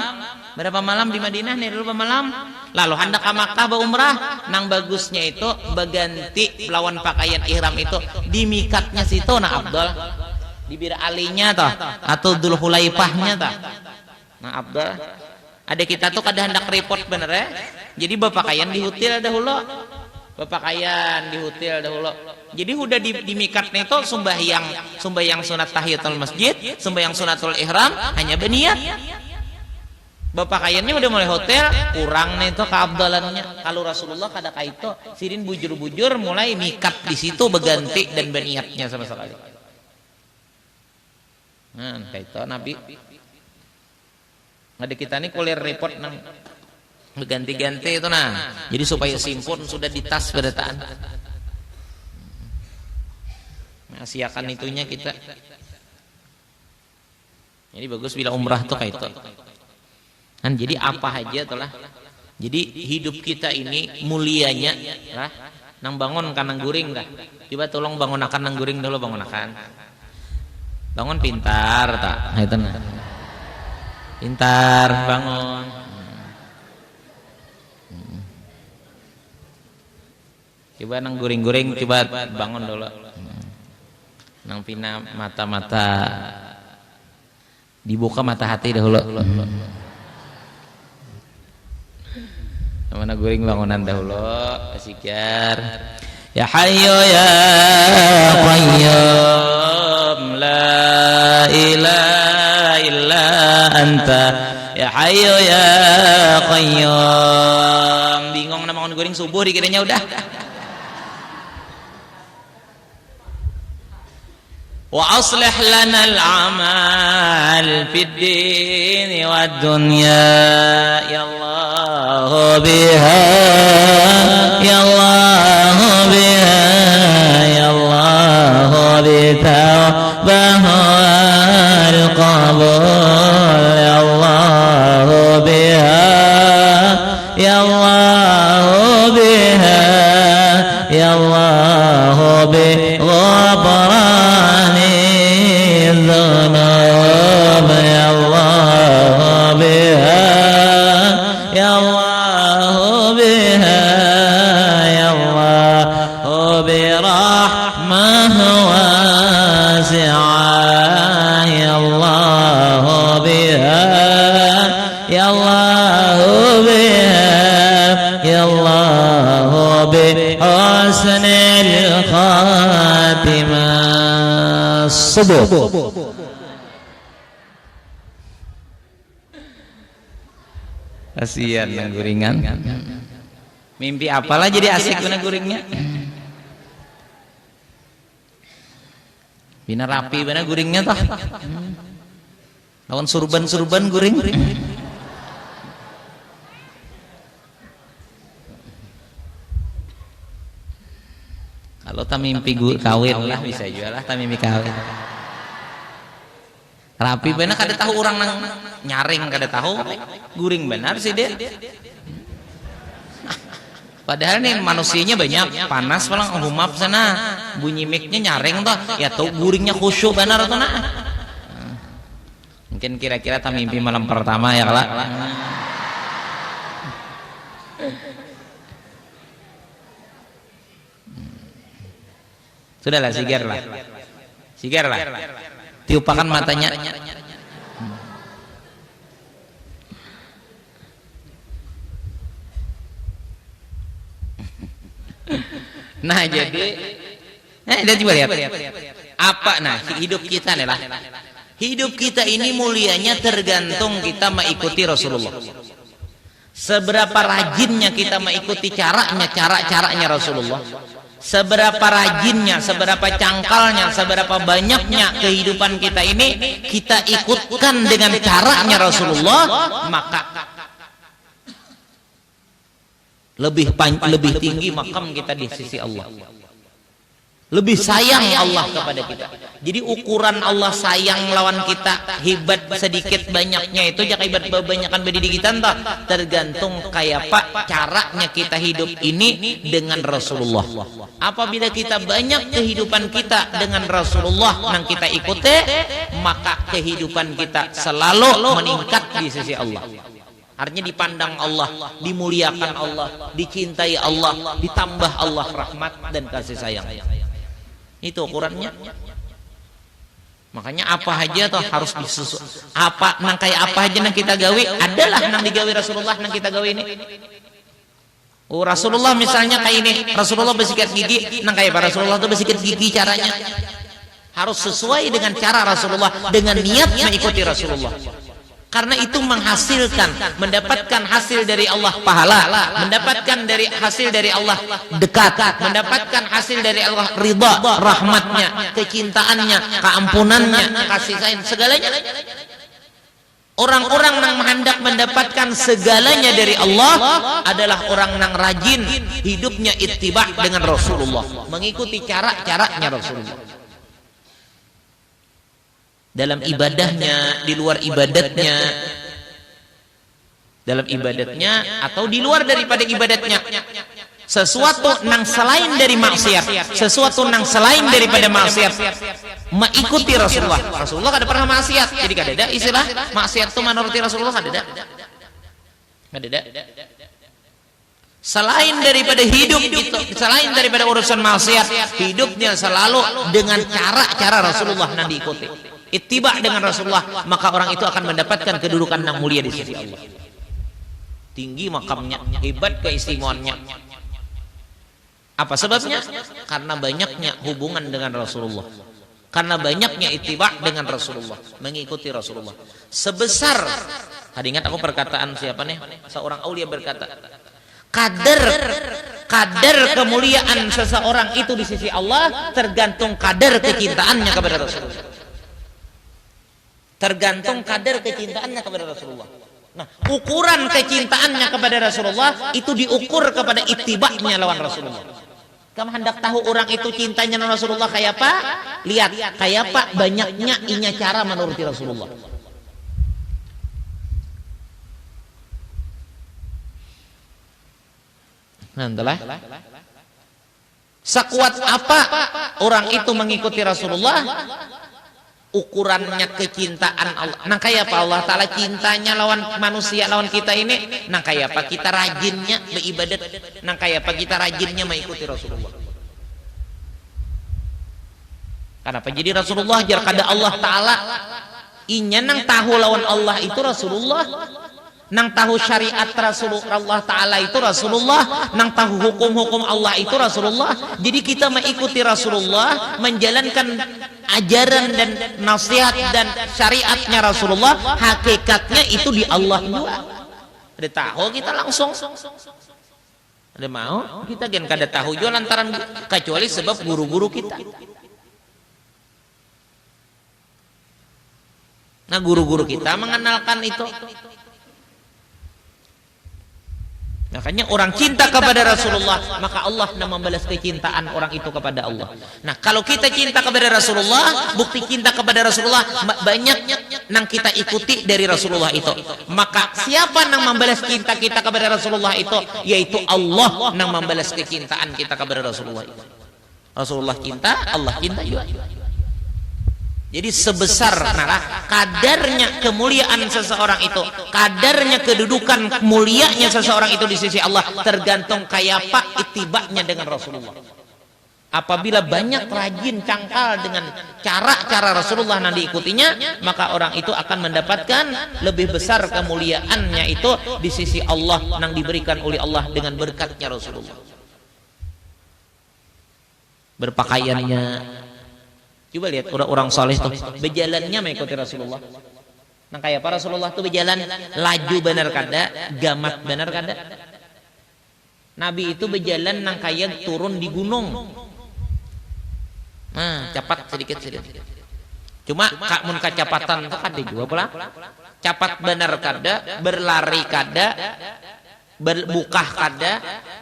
di Madinah nih dulu bermalam, lalu hendak ke Makkah berumrah, nang bagusnya itu berganti lawan pakaian ihram itu di mikatnya situ nah abdal, di Bir Alinya toh atau Dzulhulaifahnya toh, nah abdal. Ada kita tuh kada hendak repot bener ya, jadi berpakaian di hotel dahulu. Berpakaian di hotel dahulu. Jadi udah di mikatnya itu sembahyang sunat tahiyatul masjid, sembahyang sunatul ihram hanya berniat. Bapakaiannya udah mulai hotel, kurang nih itu keabdalannya. Kalau Rasulullah kada kaito, sirin bujur-bujur mulai mikat di situ berganti dan berniatnya sama sekali. Nah, kaito Nabi. Ada kita nih kuliah report nang berganti-ganti itu nah. Jadi supaya simpun sudah di tas berdataan. Asiakan itunya kita. Jadi bagus bila umrah tuh kaito. Kan jadi apa aja telah. Jadi hidup kita ini mulianya lah. Nang bangun kan nang guring dah. Coba tolong bangun akan nang guring dulu bangun akan. Bangun pintar tak? Nah, itu nah. Pintar bangun. Coba nang guring-guring coba bangun dulu. Nang pina mata-mata dibuka mata hati dahulu. Mana guring bangunan dahulu asikar. Ya Hayyu ya Qayyum la ilaha illa anta ya Hayyu ya Qayyum. Bingung nama bangun guring subuh dikiranya udah. Wa aslih lana al-amal fid din wad dunya ya Allah biha ya Allah biha ya Allah bitawbah wal qabul ya Allah biha ya Allah biha ya Allah bi غفران الذنوب يا الله بها يا الله بها يا الله برحمة واسعة يا الله بها يا الله بها يا الله بحسن الخاتمة subuh. Kasihan yang guringan. Mimpi apalah jadi asik bener guringnya. Bina rapi bener guringnya tah. Lawan surban-surban guring. Kalau tak mimpi kawin lah bisa juga lah tak mimpi kawin. Rapi benar kada tahu orang nang nyaring kada tahu guring benar sih dia. Padahal nih manusianya banyak panas palang humap sana bunyi mic-nya nyaring toh ya tahu guringnya khusyuk benar atau nah. Mungkin kira-kira tak mimpi malam pertama ya lah. Sudahlah sigarlah tiupakan matanya. Nah jadi kita coba lihat apa nah hidup kita nih lah. Hidup kita ini mulianya tergantung kita mengikuti Rasulullah. Seberapa rajinnya kita mengikuti caranya Rasulullah. Seberapa rajinnya, seberapa cangkalnya, seberapa banyaknya kehidupan kita ini kita ikutkan dengan caranya Rasulullah, maka lebih tinggi makam kita di sisi Allah. Lebih sayang Allah kepada kita. Jadi ukuran Allah sayang lawan kita hebat sedikit banyaknya itu jangan hebat kebanyakan bedi kita entah tergantung kayak apa caranya kita hidup ini dengan Rasulullah. Apabila kita banyak kehidupan kita dengan Rasulullah yang kita ikuti, maka kehidupan kita selalu meningkat di sisi Allah. Artinya dipandang Allah, dimuliakan Allah, dicintai Allah, ditambah Allah rahmat dan kasih sayang. Itu ukurannya. Makanya apa aja tuh harus disusun. Apa nang kayak apa aja nang kita gawe adalah nang digawe Rasulullah nang kita gawe ini. Oh Rasulullah misalnya kayak ini, Rasulullah bersikat gigi, nang kayak apa Rasulullah tuh bersikat gigi caranya. Harus sesuai dengan cara Rasulullah, dengan niat mengikuti Rasulullah. Karena itu menghasilkan, mendapatkan hasil dari Allah pahala, mendapatkan dari hasil dari Allah dekat, mendapatkan hasil dari Allah ridha, rahmatnya, kecintaannya, keampunannya, kasih sayang, segalanya. Orang-orang yang hendak mendapatkan segalanya dari Allah adalah orang yang rajin hidupnya ittiba dengan Rasulullah, mengikuti cara-caranya Rasulullah. Dalam ibadahnya, di luar ibadatnya, dalam ibadatnya atau di luar daripada ibadatnya, sesuatu yang selain dari maksiat, sesuatu yang selain daripada maksiat, mengikuti Rasulullah. Rasulullah kada pernah maksiat, jadi kada ada istilah maksiat itu menuruti Rasulullah, kada ada. Selain daripada hidup itu, selain daripada urusan maksiat, hidupnya selalu dengan cara-cara Rasulullah yang diikuti. Ittiba dengan Rasulullah, maka orang itu akan mendapatkan kedudukan yang mulia di sisi Allah. Tinggi makamnya, hebat keistimewaannya. Apa sebabnya? Karena banyaknya hubungan dengan Rasulullah. Karena banyaknya ittiba dengan Rasulullah, mengikuti Rasulullah. Sebesar, tadi ingat aku perkataan siapa nih? Seorang aulia berkata, kadar kemuliaan seseorang itu di sisi Allah tergantung kadar kecintaannya kepada Rasulullah. Tergantung kadar kecintaannya kepada Rasulullah. Nah, ukuran kecintaannya kepada Rasulullah itu diukur kepada ittiba'nya lawan Rasulullah. Kamu hendak tahu orang itu cintanya dengan Rasulullah kayak apa? Lihat, kayak apa banyaknya inya cara menuruti Rasulullah. Nah, entahlah. Sekuat apa orang itu mengikuti Rasulullah, ukurannya kecintaan Allah. Nah kayak apa Allah Ta'ala cintanya lawan manusia, lawan kita ini. Nah kayak apa kita rajinnya beribadat. Nah kayak apa kita rajinnya mengikuti Rasulullah. Kenapa jadi Rasulullah jar kada Allah Ta'ala inya nang tahu lawan Allah itu Rasulullah, nang tahu syariat Rasulullah Ta'ala itu Rasulullah, nang tahu hukum-hukum Allah itu Rasulullah. Jadi kita mengikuti Rasulullah, menjalankan ajaran dan nasihat dan syariatnya Rasulullah, hakikatnya itu di Allah juga. Ada tahu kita langsung, ada mau kita kan kada tahu juga lantaran kecuali sebab guru-guru kita. Nah guru-guru kita mengenalkan itu. Makanya orang cinta kepada Rasulullah, maka Allah yang membalas kecintaan orang itu kepada Allah. Nah kalau kita cinta kepada Rasulullah, bukti cinta kepada Rasulullah banyak yang kita ikuti dari Rasulullah itu. Maka siapa yang membalas cinta kita kepada Rasulullah itu? Yaitu Allah yang membalas kecintaan kita kepada Rasulullah itu. Rasulullah cinta, Allah cinta juga. Jadi sebesar kadarnya kemuliaan seseorang itu, kadarnya kedudukan mulianya seseorang itu di sisi Allah tergantung kayak apa ittiba'nya dengan Rasulullah. Apabila banyak rajin cangkal dengan cara-cara Rasulullah yang diikutinya, maka orang itu akan mendapatkan lebih besar kemuliaannya itu di sisi Allah yang diberikan oleh Allah dengan berkatnya Rasulullah. Berpakaiannya, coba lihat orang-orang saleh tuh berjalannya mengikuti Rasulullah. Nah kayak para Rasulullah tuh berjalan laju benar kada, gamat benar kada. Nabi itu berjalan nang kayak turun di gunung. Nah, cepat sedikit. Cuma kak mun kecepatan itu kada juga pula. Cepat benar kada, berlari kada, berbukah kada,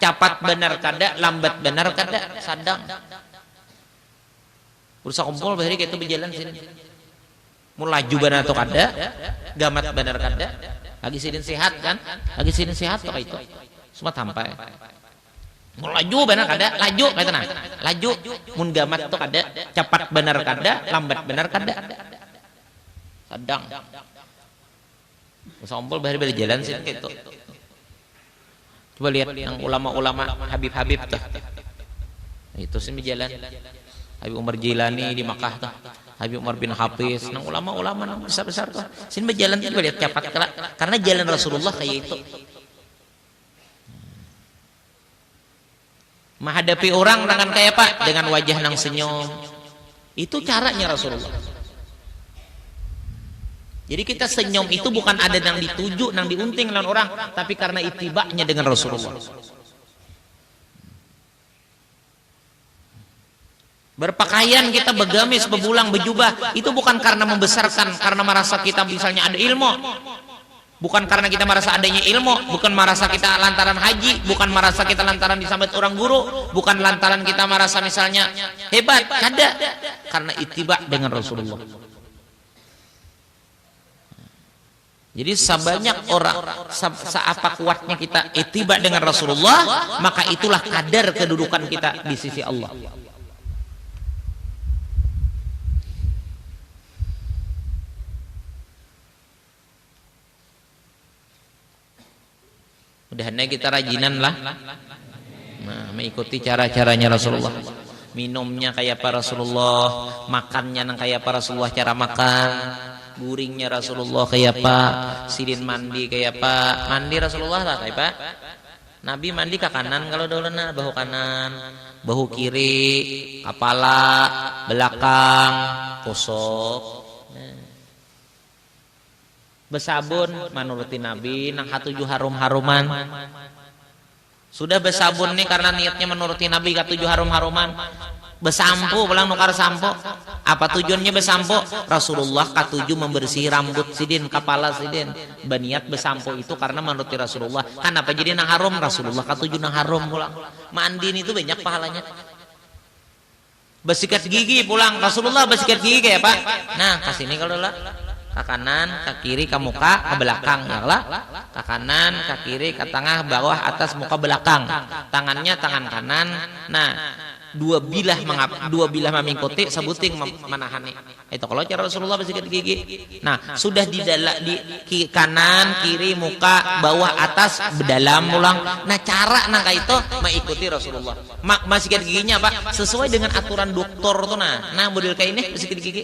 cepat benar kada, lambat benar kada, sadang. Urusan kumpul bahari kita berjalan sini. Mulai laju benar atau kada, gamat benar kada, lagi sini sehat kan, lagi sini sehat kok itu, semua sampai. Mulai laju benar kada, laju kayak tenang, laju, mun gamat itu kada, cepat benar kada, lambat benar kada, sedang. Urusan kumpul bahari berjalan sini gitu. Coba lihat yang ulama-ulama Habib-Habib tuh, itu sih berjalan. Habib Umar Jilani di Makkah tuh, Habib Umar bin Hafiz, nang ulama-ulama nang besar-besar tuh. Sini berjalan tuh lihat cepat karena jalan Rasulullah kayak itu. Menghadapi orang dengan kayak apa? Dengan wajah nang senyum. Itu caranya Rasulullah. Jadi kita senyum itu bukan ada yang dituju, yang diunting lawan orang, tapi karena itibaknya dengan Rasulullah. Berpakaian kita begamis, bebulang, bejubah, itu bukan karena membesarkan, karena merasa kita misalnya ada ilmu. Bukan karena kita merasa adanya ilmu, bukan merasa kita lantaran haji, bukan merasa kita lantaran disambut orang guru, bukan lantaran kita merasa misalnya hebat, kada, karena itibak dengan Rasulullah. Jadi sebanyak orang, seapa kuatnya kita itibak dengan Rasulullah, maka itulah kadar kedudukan kita di sisi Allah. Mudah-mudahan kita rajinan lah, mengikuti cara-caranya Rasulullah. Minumnya kayak para Rasulullah, makannya nang kayak para Rasulullah cara makan, guringnya Rasulullah kayak apa, sidin mandi kayak apa, mandi Rasulullah lah kayak apa. Nabi mandi ke kanan kalau dahulu bahu kanan, bahu kiri, kepala, belakang, kosok. Besabun menuruti Nabi nang katujuh harum-haruman. Sudah besabun nih karena niatnya menuruti Nabi katujuh harum-haruman. Besampo pulang nukar sampo. Apa tujuannya besampo? Rasulullah katujuh membersih rambut sidin, kepala sidin. Beniat besampo itu karena menuruti Rasulullah. Kan apa jadi nang harum? Rasulullah katujuh nang harum pulang. Mandi itu banyak pahalanya. Bersikat gigi pulang, Rasulullah bersikat gigi kayak apa? Nah kasini kalau lah. Ke kanan, ke kiri, ke muka, ke belakang, ya lah. Ke kanan, ke kiri, ke tengah, bawah, atas, muka, belakang. Tangannya tangan kanan. Nah, dua bilah memingkuti, sebuting menahani. Itu kalau cara Rasulullah bersikat gigi. Nah, sudah di kanan, kiri, muka, bawah, atas, dalam, ulang. Nah, cara nangka itu mengikuti Rasulullah. Bersikat giginya apa? Sesuai dengan aturan dokter tuh nah model kayak ini bersikat gigi.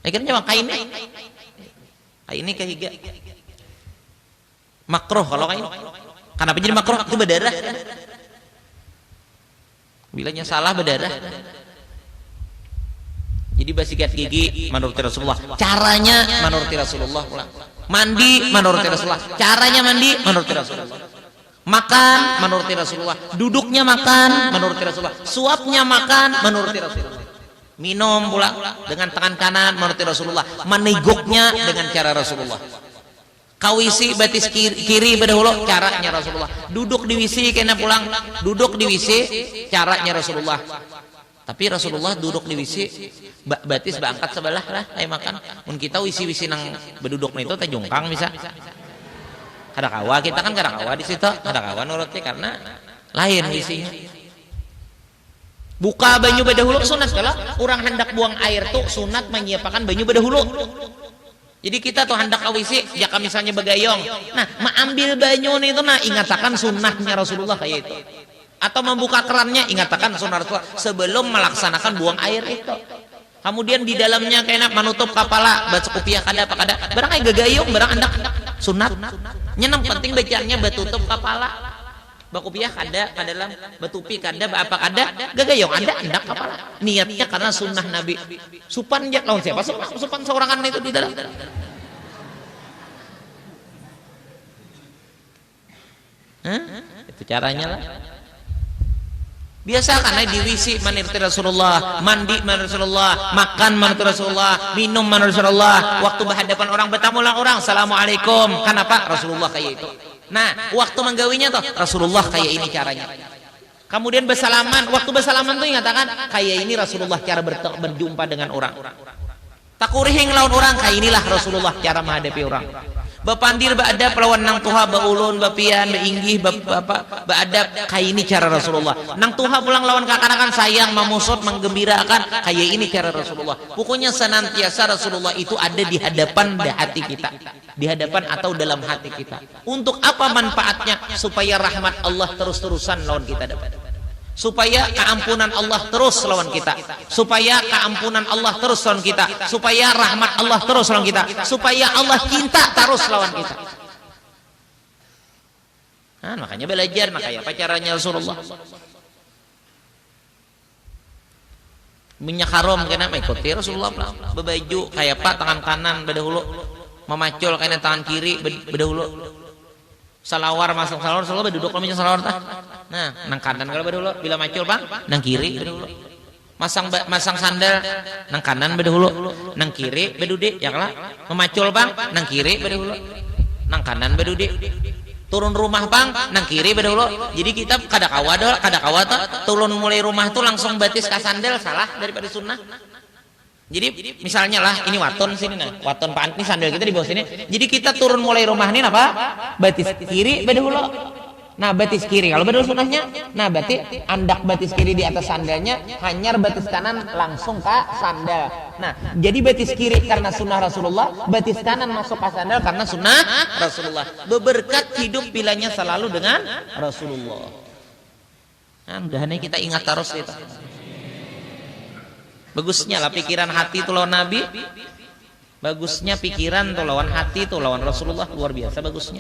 Akhirnya kainnya kain ini kehiga makruh kalau kain. Kenapa jadi makruh? Itu berdarah. Bilanya salah berdarah. Jadi bersikat gigi menurut Rasulullah. Caranya menurut Rasulullah. Mandi menurut Rasulullah. Caranya mandi menurut Rasulullah. Makan menurut Rasulullah. Duduknya makan menurut Rasulullah. Suapnya makan menurut Rasulullah. Minum pula dengan tangan kanan menurut Rasulullah, meneguknya dengan cara Rasulullah. Kawisi batis kiri berdahulu caranya Rasulullah. Duduk di WC kena pulang, duduk di WC caranya Rasulullah. Tapi Rasulullah duduk di WC batis berangkat sebelah lah kayak makan. Mun kita WC nang berduduk itu teh jungkang bisa. Kada kawa kita kan kada kawa di situ, kada kawa nurutnya karena lain WC-nya. Buka banyu badahulu sunat kalau orang hendak buang air tuh sunat menyiapkan banyu badahulu. Jadi kita tuh hendak awisi jika misalnya begayong. Nah, mengambil banyu itu ingatakan sunnahnya Rasulullah kayak itu. Atau membuka kerannya ingatakan sunnah Rasulullah sebelum melaksanakan buang air itu. Kemudian di dalamnya kayak menutup kepala baca kupiah kada apa kada. Barang kayak gegayong barang hendak sunat. Nyenang penting bacanya batutup kepala. Bakupiah kada, kadalam batupi kada, apa kada, gagayong ada hendak kepala. Niatnya karena sunnah Nabi. Supan jak lawan siapa? Supan seorangan itu di dalam. Itu caranya lah. Biasa karena di WC menurut Rasulullah, mandi menurut Rasulullah, makan menurut Rasulullah, minum menurut Rasulullah. Waktu berhadapan orang bertamu orang, assalamualaikum. Kenapa? Rasulullah kayak itu. Nah, waktu menggawinya tuh Rasulullah kayak ini caranya. Kemudian bersalaman, waktu bersalaman tuh ingatakan kayak ini Rasulullah cara berjumpa dengan orang. Takurihing lawan orang kayak inilah Rasulullah cara menghadapi orang. Bapandir baadab lawan nang tuha baulun bapian bainggih baadab kayak ini cara Rasulullah. Nang tuha pulang lawan kakanakan sayang memusut menggembirakan kayak ini cara Rasulullah. Pokoknya senantiasa Rasulullah itu ada di hadapan hati kita. Di hadapan atau dalam hati kita. Untuk apa manfaatnya? Supaya rahmat Allah terus-terusan lawan kita dapat. Supaya keampunan Allah terus lawan kita. Supaya keampunan Allah terus lawan kita. Supaya rahmat Allah terus lawan kita. Supaya Allah cinta terus lawan kita. Nah, makanya belajar, makanya apa caranya Rasulullah. minyak haram kena mengikuti Rasulullah bebaju kayak apa tangan kanan bedahulu memacul kena tangan kiri bedahulu salawar masuk salawar Rasulullah duduk kalau minyak salawar tah nah nang kanan kalau bedahulu bila macul bang nang kiri bedahulu masang sandal nang kanan bedahulu nang kiri bedudi ya kalah memacul bang nang kiri bedahulu nang kanan bedudi turun rumah bang nang kiri bedahulu jadi kita kadakawa tuh turun mulai rumah tuh langsung batis ke sandal salah daripada sunnah. Jadi misalnya lah ini waton sini nah waton pak ini sandal kita di bawah sini jadi kita turun mulai rumah ini apa batis kiri bedahulu nah batis kiri kalau bedahulu sunnahnya nah berarti andak batis kiri di atas sandalnya hanyar batis kanan langsung ke sandal. Nah jadi batis kiri karena sunnah Rasulullah batis kanan masuk ke sandal karena sunnah Rasulullah beberkat hidup pilanya selalu dengan Rasulullah. Nah mudah-mudahan kita ingat terus itu. Bagusnya lah pikiran hati itu lawan Nabi, bagusnya pikiran itu lawan hati itu lawan Rasulullah luar biasa bagusnya.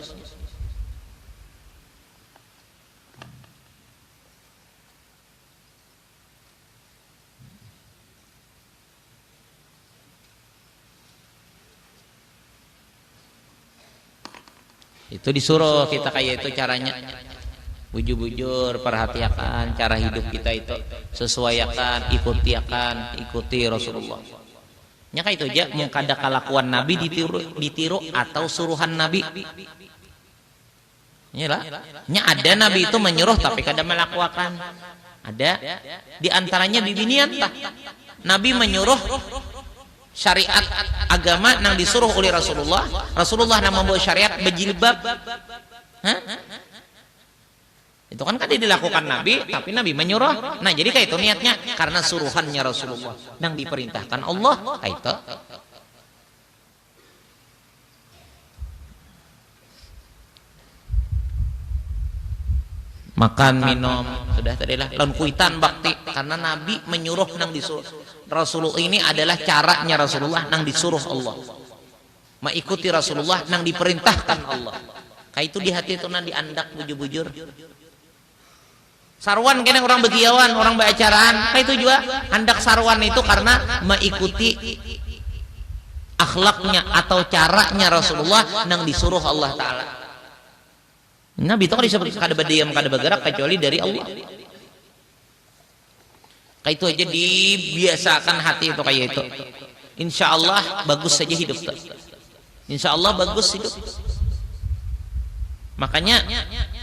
Itu disuruh kita kayak itu caranya. Bujur-bujur perhatikan cara hidup kita itu sesuaikan ikuti Rasulullah. Nya kayak itu aja mau kada kelakuan Nabi ditiru atau suruhan Nabi. Nya ada Nabi itu menyuruh tapi kada melakukan. Ada di antaranya bibinian tah. Nabi menyuruh syariat agama nang disuruh oleh Rasulullah. Rasulullah nang membawa syariat berjilbab. Itu kan dilakukan Nabi tapi Nabi menyuruh. Nah jadi kayak itu niatnya karena suruhannya Rasulullah yang diperintahkan Allah kayak itu. Makan minum sudah tadilah lawan kuitan bakti karena Nabi menyuruh nang disuruh. Rasulullah ini adalah caranya Rasulullah nang disuruh Allah. Mengikuti Rasulullah nang diperintahkan Allah. Kayak itu di hati itu nang diandak bujur-bujur. Sarwan kena orang begiawan, orang beracaraan, kayak itu juga hendak sarwan itu karena mengikuti akhlaknya atau caranya Rasulullah nang disuruh Allah Ta'ala. Nabi itu kan disebut kada berdiam, kada bergerak kecuali dari Allah. Kayak itu aja dibiasakan hati itu kayak itu. Insya Allah bagus saja hidup. Insya Allah bagus hidup. Makanya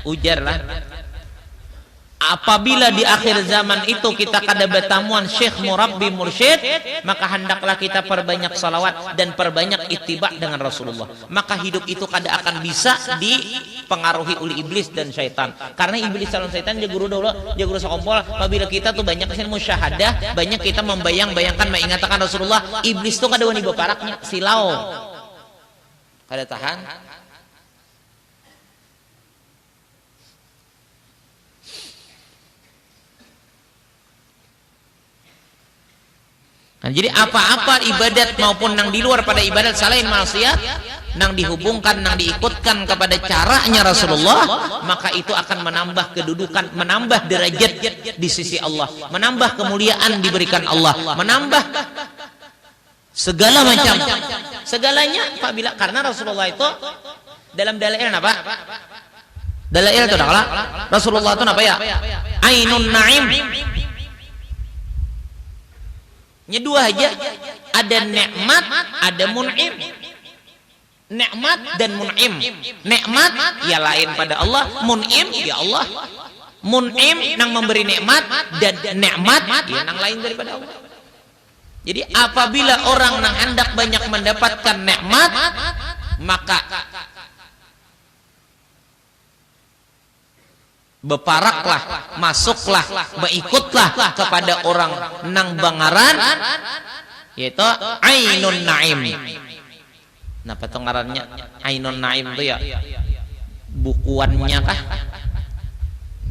ujarlah. Apabila di akhir zaman itu kita kada bertamuan syekh murabbi mursyid, maka hendaklah kita perbanyak salawat dan perbanyak ittiba dengan Rasulullah. Maka hidup itu kada akan bisa dipengaruhi oleh iblis dan syaitan. Karena iblis dan syaitan dia guru dulu, dia guru sekompol. Apabila kita tuh banyak kesini musyahadah, banyak kita membayang-bayangkan mengingatkan Rasulullah, iblis tuh kada wani beparaknya silau. Kada tahan. Nah, jadi apa-apa ibadat maupun nang di luar pada ibadat selain maksiat nang dihubungkan, nang diikutkan kepada caranya Rasulullah, maka itu akan menambah kedudukan, menambah derajat di sisi Allah, menambah kemuliaan diberikan Allah, menambah segala macam segalanya apabila karena Rasulullah itu dalam dalail apa? Dalail itu adalah Rasulullah itu apa ya? Ainun Naim. Nya dua aja, ada nikmat, ada mun'im. Nikmat dan mun'im. Nikmat ya lain pada Allah, mun'im ya Allah. Mun'im nang memberi nikmat dan nikmat ya nang lain daripada Allah. Jadi apabila orang nang hendak banyak mendapatkan nikmat, maka beparaklah, masuklah, mengikutlah kepada orang nang bangaran yaitu Ainun Naim. Nah petengarannya Ainun Naim itu ya bukuannya kah?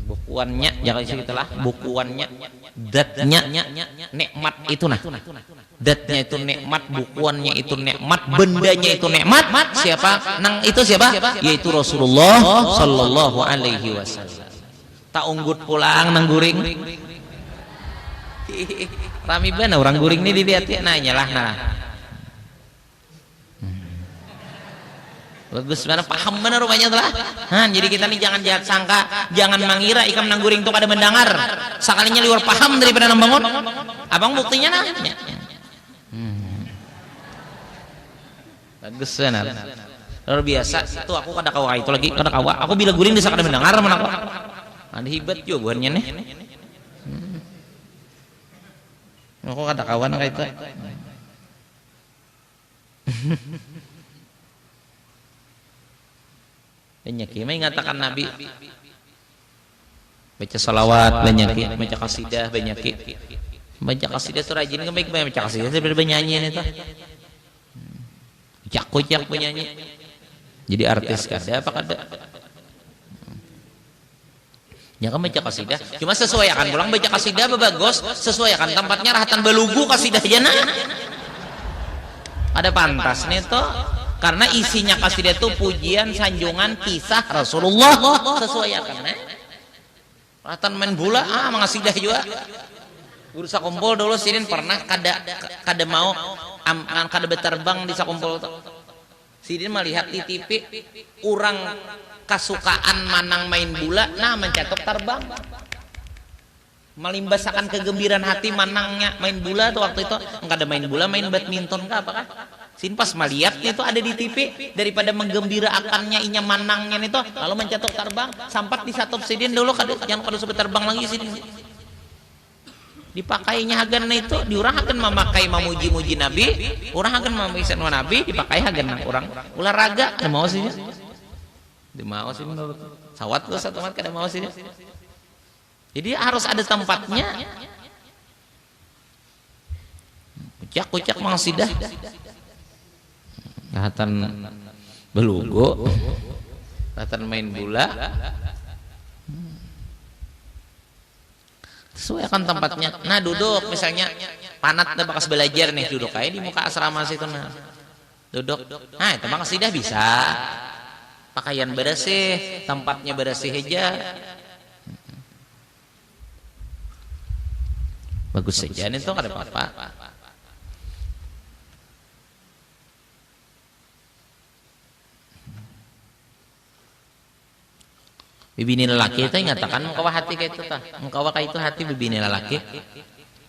Bukuannya jangan segitulah, bukuannya datnya nikmat itu nah. Datnya itu nikmat, bukuannya itu nikmat, bendanya itu nikmat. Siapa? Nang itu siapa? Yaitu Rasulullah sallallahu alaihi wasallam. Tak unggut pulang nang guring Rami bener orang guring ini dilihat ya, nyalah nah. Bagus mana paham bener rupanya telah. Jadi kita nih jangan jahat sangka, jangan mengira ikam nang guring tuh kada mendengar. Sakalinya liur paham daripada nang bangun. Abang buktinya nah. Bagus bener. Luar biasa. Itu aku kada kawa itu lagi kada kawa. Aku bila guring desa kada mendengar mana aku. Ada hebat juga buannya nih. Aku kada kawan kayak itu. Banyak yang mengatakan Nabi baca salawat banyak, baca kasidah banyak, baca kasidah itu rajin kan baik baca kasidah daripada bernyanyi itu. Cak penyanyi. Jadi artis kada apa kada? Ya kan baca kasidah, cuma sesuaikan pulang baca kasidah bagus, sesuaikan tempatnya rahatan belugu kasidah jana. Ada pantas nih toh. Karena isinya kasidah itu pujian, sanjungan, kisah Rasulullah. Sesuaikan rahatan main bola mengasidah juga. Guru sakumpul dulu sidin pernah kada mau kada berterbang di sakumpul tuh. Sidin melihat di TV orang kasukaan manang main bola mencatok terbang. Melimbasakan kegembiraan hati manangnya main bola tuh waktu itu. Enggak ada main bola, main badminton kah apa kah? Sin pas melihatnya itu ada di TV, daripada menggembirakannya inya manangnya itu lalu mencatok terbang sampai di satu sidin dulu jangan kada sebut terbang lagi sidin. Dipakainya hagan itu diurang akan memakai memuji-muji Nabi, orang akan memuji Nabi dipakai hagan orang olahraga ada mau sih. Di mau sih menurut sawat tuh satu mat kada mau sih. Jadi harus ada tempatnya. Kucak mangsidah. Rahatan belugo, rahatan main bola. Sesuaikan tempatnya. Nah duduk misalnya panat udah bekas belajar nih duduk kayak di muka asrama situ nah. Duduk. Nah itu mangsidah bisa. Pakaian bersih, tempatnya bersih aja. Bagus saja nih tuh ada apa-apa. Bibini lelaki itu nyatakan mengkawa hati kayak itu tah. Mengkawa kayak itu hati bibini lelaki.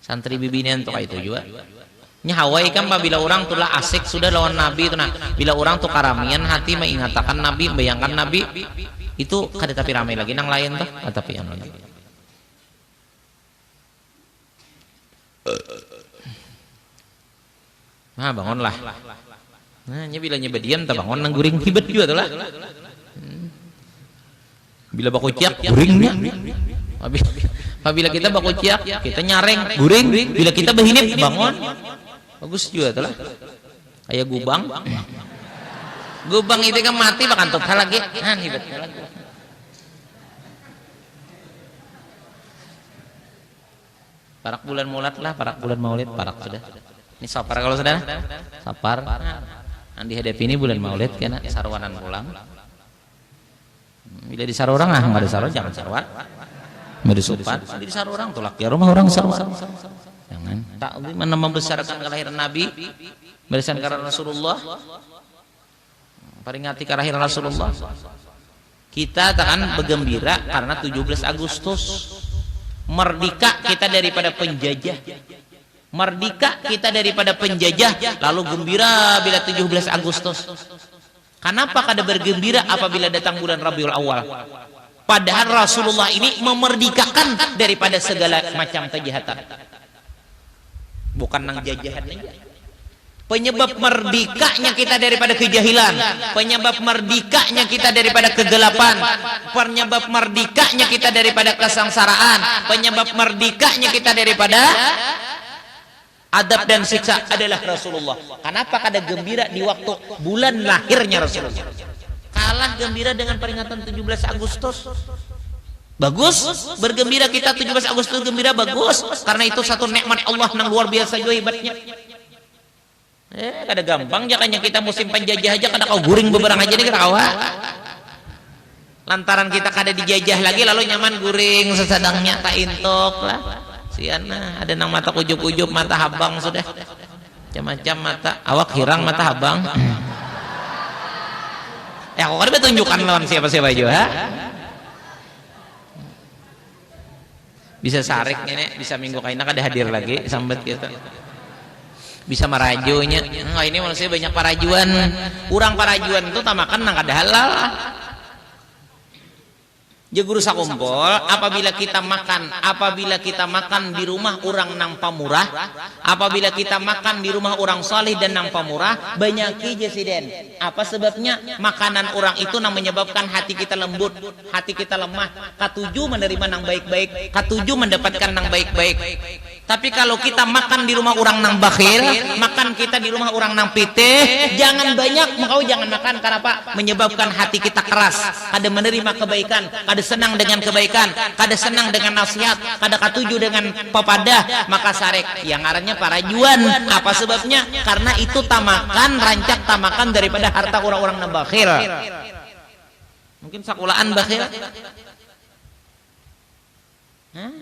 Santri bibinian tuh kayak itu juga. Nya hawai kan bila orang tuh lah asik sudah lawan Nabi itu nah. Bila orang tuh karamian hati mengingatakan Nabi, membayangkan Nabi itu kada tapi ramai lagi nang lain tuh, tapi yang lagi. Nah bangunlah. Nah nya bila nyebedian tak bangun nang guring hibet juga tuh lah. Bila baku ciak guringnya. Apabila kita baku ciak kita nyareng guring. Bila kita berhinip bangun bagus juga tuh lah. Kayak gubang. Gubang itu kan mati bahkan tuh lagi. Nah hibet lagi. Parak bulan mulat lah, parak bulan maulid, parak sudah. Ini sapar kalau saudara, sapar. Nah, dihadapi ini bulan maulid kena sarwanan pulang. Bila di sarorang nggak ada saror jangan sarwar. Mau disupan, di sarorang tolak ya rumah orang sarwar. Jangan. Tak mana membesarkan kelahiran Nabi, membesarkan kelahiran Rasulullah. Peringati kelahiran Rasulullah. Kita akan bergembira karena 17 Agustus. Merdeka kita daripada penjajah. Merdeka kita daripada penjajah, lalu gembira bila 17 Agustus. Kenapa kada bergembira apabila datang bulan Rabiul Awal? Padahal Rasulullah ini memerdekakan daripada segala macam kejahatan. Bukan nang jajahan aja. Penyebab merdekanya kita daripada kejahilan, penyebab merdekanya kita daripada kegelapan, penyebab merdekanya kita daripada kesengsaraan, penyebab merdekanya kita daripada adab dan siksa adalah Rasulullah. Kenapa kada gembira di waktu bulan lahirnya Rasulullah? Kalah gembira dengan peringatan 17 Agustus. Bagus, bergembira kita 17 Agustus gembira bagus, karena itu satu nikmat Allah yang luar biasa juga hebatnya. Kada gampang jakanya kita musim penjajah aja kada kau guring beberang aja nih kerawa. Lantaran kita kada dijajah lagi lalu nyaman guring sesadangnya tak intok lah. siana ada nang mata ujub-ujub, mata habang sudah macam-macam mata, awak hirang mata habang. Aku kan tunjukkan lawan siapa-siapa juga. Bisa sarik ini, bisa minggu kaina kada hadir lagi sambat kita. Bisa marajunya. Enggak, ini manusia banyak parajuan. Kurang parajuan itu tamakan nang kada halal. Jeguru sakumpul, apabila kita makan di rumah orang nang pamurah, apabila kita makan di rumah orang saleh dan nang pamurah, banyak jesiden. Apa sebabnya? Makanan orang itu nang menyebabkan hati kita lembut, hati kita lemah. Katuju menerima nang baik-baik, katuju mendapatkan nang baik-baik. Tapi kalau kita makan di rumah orang nang bakhil, makan kita di rumah orang nang pitih, jangan banyak, engkau jangan makan. Kenapa? Menyebabkan hati kita keras, kada menerima kebaikan, kada senang dengan kebaikan, kada senang dengan nasihat, kada katuju dengan pepadah, maka sarek yang ngarannya parajuan. Apa sebabnya? Karena itu tamakan, rancak tamakan daripada harta orang-orang nang bakhil. Mungkin sakulaan bakhil.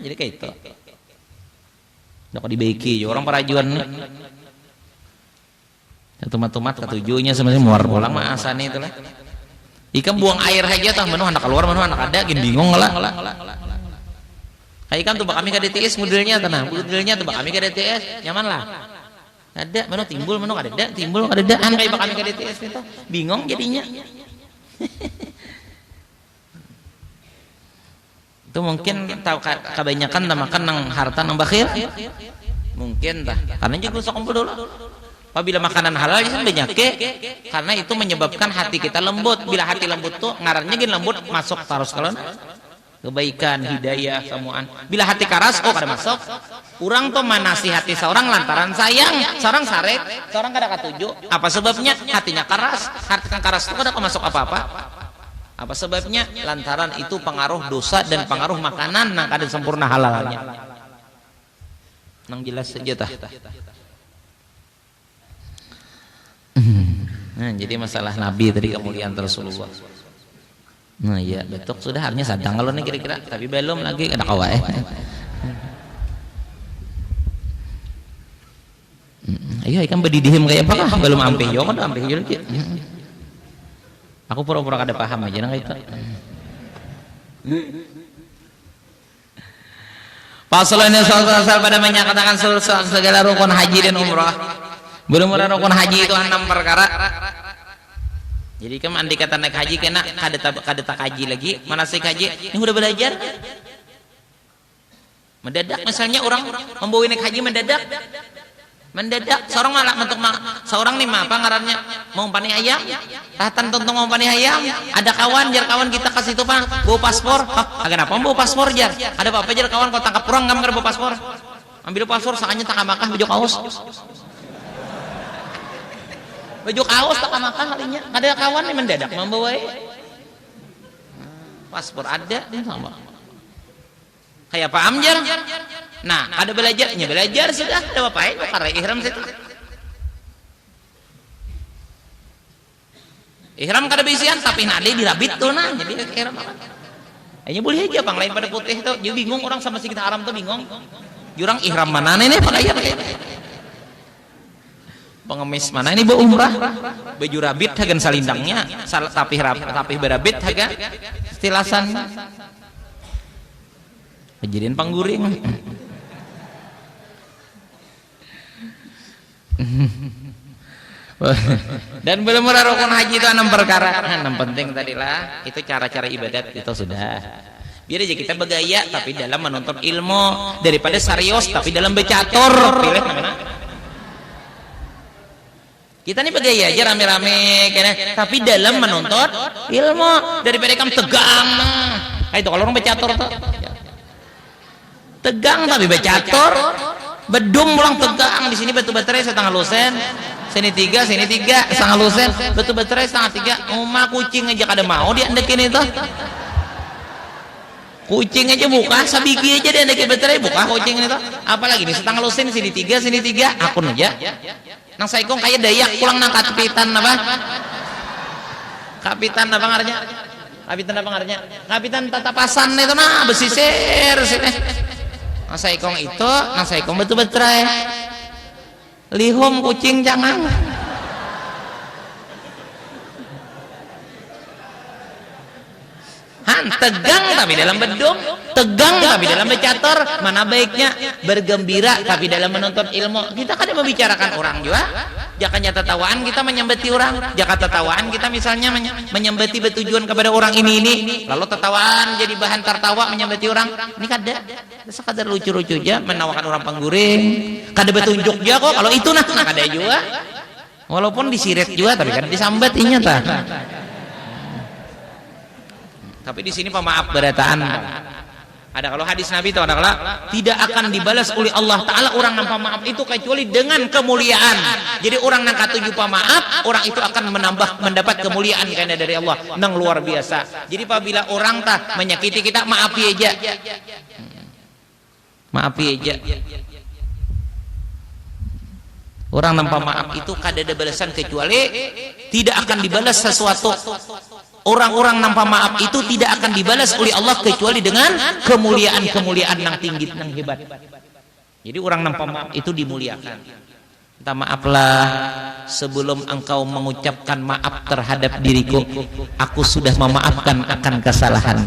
Jadi kayak itu. Nggak dibaiki orang parajuan nih. Tumat-tumat ketujuhnya sebenarnya muar pulang mah asane itulah. Ikan buang air aja tah menu anak keluar menu anak ada gin bingung lah. Kayak ikan tuh kami ke DTS modelnya tenang, modelnya tuh kami ke DTS nyaman lah. Ada menu timbul menu kada ada, timbul kada ada an kayak kami ke DTS itu bingung jadinya. Itu mungkin tahu kebanyakan makan nang harta nang bakhil mungkin tah karena juga usah kumpul dulu. Apabila makanan halal itu banyak karena itu menyebabkan hati kita lembut. Bila hati lembut tuh ngarannya gini lembut masuk terus kalau kebaikan hidayah semuaan. Bila hati keras kada masuk. Urang tuh menasihati seorang lantaran sayang, seorang sarek, seorang kada katuju. Apa sebabnya? Hatinya keras. Hati keras itu kada masuk apa-apa. Apa sebabnya? Lantaran itu pengaruh dosa dan pengaruh makanan nang kada sempurna halalnya. Nang jelas saja tah. Nah, jadi masalah Nabi tadi kemuliaan Rasulullah. Nah, ya betul sudah harusnya sadang kalau nih kira-kira, tapi belum lagi ada kawae. Ayo ikan berdidihim kayak apa kah? Belum ampe yo kan ampe yo lagi. Aku pura-pura kada paham aja nang itu. Pasalnya soal pada menyatakan segala rukun haji dan umrah. Belum ada rukun haji itu 6 perkara. Jadi kan andi kata naik haji kena kada tak haji lagi, manasik haji. Ini udah belajar. Mendadak misalnya orang membawa naik haji mendadak. Seorang malah bentuk seorang nih apa ngarannya mau umpani ayam tahtan tonton mau umpani ayam ada kawan kita kasih itu pak bawa paspor agak apa bawa paspor jar ada apa jar kawan kau tangkap kurang nggak bawa paspor ambil paspor sakanya tak makah baju kaos tak makah kalinya ada kawan nih mendadak membawa paspor ada sama kayak Pak Amjar. Nah, ada belajarnya, belajar sudah, ada apa-apain, karena ihram situ. Ihram kada bisian, tapi nade dirabit tuh nah, jadi ihram apa? Ini boleh aja bang, lain pada putih tuh, jadi bingung orang sama si kita haram tuh bingung. Jurang ihram mana nih pakai pengemis mana ini bawa umrah, baju rabit hagan salindangnya, tapi berabit hagan stilasan. Kejadian pangguring. Dan belum ada rukun haji itu 6 perkara. 6 penting tadilah. Itu cara-cara ibadat itu sudah. Biar aja kita bergaya tapi dalam menuntut ilmu daripada serius tapi dalam becatur. Pilih mana? Kita nih bergaya aja rame-rame tapi dalam menuntut ilmu daripada kamu tegang. Itu kalau orang becatur tuh. Tegang tapi becatur bedung pulang tegang di sini batu baterai setengah lusen sini 3 setengah lusen batu baterai setengah 3 rumah kucing aja kada mau dia andekin itu kucing aja buka sabigi aja dia andekin baterai buka kucing itu apalagi nih setengah lusen sini 3 akun aja nang saikong kayak dayak pulang nang kapitan apa ngaranya kapitan tatapasan itu nah besisir sini Nasa ikong itu, nasa ikong betul betrai. Lihum kucing jangan. Tegang tapi dalam bedung, tegang tapi dalam bercatur. Mana baiknya bergembira tapi dalam menuntut ilmu. Kita kan membicarakan orang juga. Jika tertawaan kita menyembeti orang, jika tertawaan kita misalnya menyembeti bertujuan kepada orang ini, lalu tertawaan jadi bahan tertawa menyembeti orang. Ini kada sekadar lucu-lucu aja menawarkan orang pangguring, kada betunjuk juga kok. Kalau itu nah kada juga. Walaupun disiret juga tapi kan disambat inya tah. Tapi di sini pemaaf berataan. Ada kalau hadis Nabi itu ada kalau tidak akan dibalas oleh Allah Ta'ala orang yang pemaaf itu kecuali dengan kemuliaan. Jadi orang yang katuju pemaaf, orang itu akan mendapat kemuliaan karena dari Allah nang luar biasa. Jadi apabila orang tak menyakiti kita, maafi aja. Maafi aja. Orang tanpa maaf itu kada ada balasan kecuali tidak akan dibalas sesuatu. Orang-orang tanpa maaf itu tidak akan dibalas oleh Allah kecuali dengan kemuliaan-kemuliaan yang tinggi, yang hebat. Jadi orang tanpa maaf itu dimuliakan. Minta maaflah sebelum engkau mengucapkan maaf terhadap diriku, aku sudah memaafkan akan kesalahan.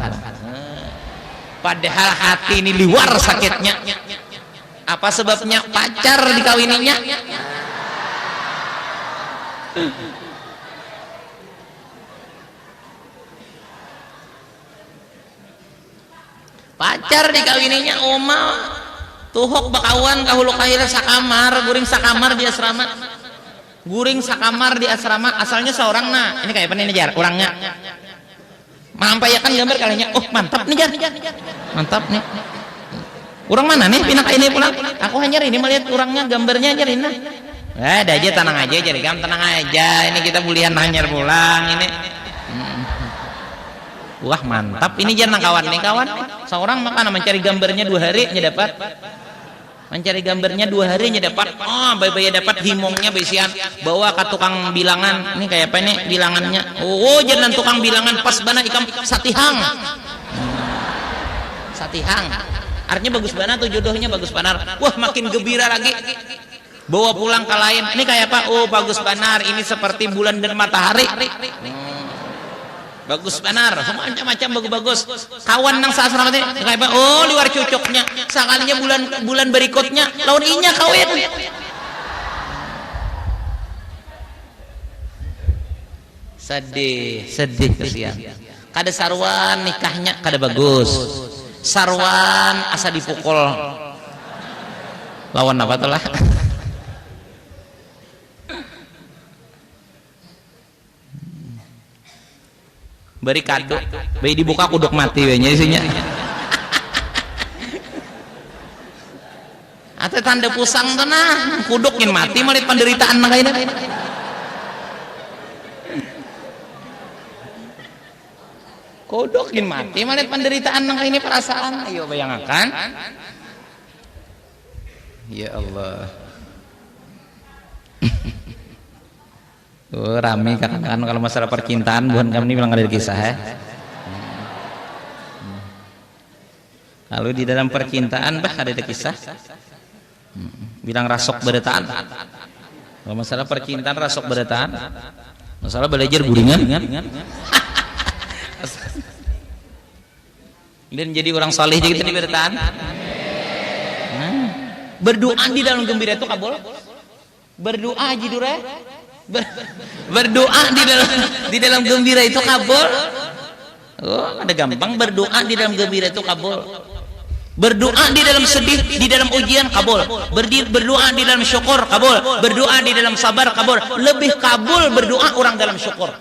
Padahal hati ini luar sakitnya. Apa sebabnya? Pacar dikawininya. Pacar dikawininya oma tuhok bakawan kahulu kahila sakamar guring sakamar di asrama, guring sakamar di asrama. Asalnya seorang nah ini kayak apa nih jar orangnya mampayakan gambar kalinya. Oh mantap nih jar, mantap nih. Orang mana nih pindah ini pulang? Aku hanya ini melihat orangnya gambarnya aja Rina. Ada aja tenang aja jadi kamu tenang aja. Ini kita bulian hanyar pulang ini. Wah mantap ini jangan kawan nih kawan. Seorang maka mencari gambarnya 2 hari nya dapat. Mencari gambarnya 2 hari nya dapat. Oh bayi-bayi dapat himongnya besian. Bawa ke tukang bilangan. Ini kayak apa nih bilangannya? Oh jangan tukang bilangan pas bana ikam satihang. Satihang. Artinya bagus banget tuh jodohnya bagus banar. Wah makin gembira lagi. Bawa pulang ke lain. Ini kayak apa? Oh bagus banar. Ini seperti bulan dan matahari. Bagus benar, macam-macam bagus-bagus. Kawan nang saasrama ini kayak apa? Oh, luar cocoknya. Sekalinya bulan berikutnya lawan inya kawin. Sedih kesian. Kada sarwan nikahnya kada bagus. Sarwan asa dipukul. Lawan apa tuh lah? Beri kado, bayi dibuka kuduk mati we nya isinya. Ate tanda pusang tuh nah, kudukin mati malit penderitaan nang kaina. Kudukin mati malit penderitaan nang kaini perasaan. Ayo bayangkan. Ya Allah. Oh, rame kan kalau masalah percintaan bukan kami bilang ada kisah ya. Kalau di dalam percintaan bah ada kisah. Bilang rasok beretaan. Kalau masalah percintaan rasok beretaan. Masalah belajar guringan. Dan jadi orang saleh kita di beretaan. Berdoa di dalam gembira itu kabul. Berdoa jidure. Berdoa di dalam gembira itu kabul. Oh, ada gampang berdoa di dalam gembira itu kabul. Berdoa di dalam sedih, di dalam ujian kabul. Berdoa di dalam syukur kabul. Berdoa di dalam sabar kabul. Lebih kabul berdoa orang dalam syukur.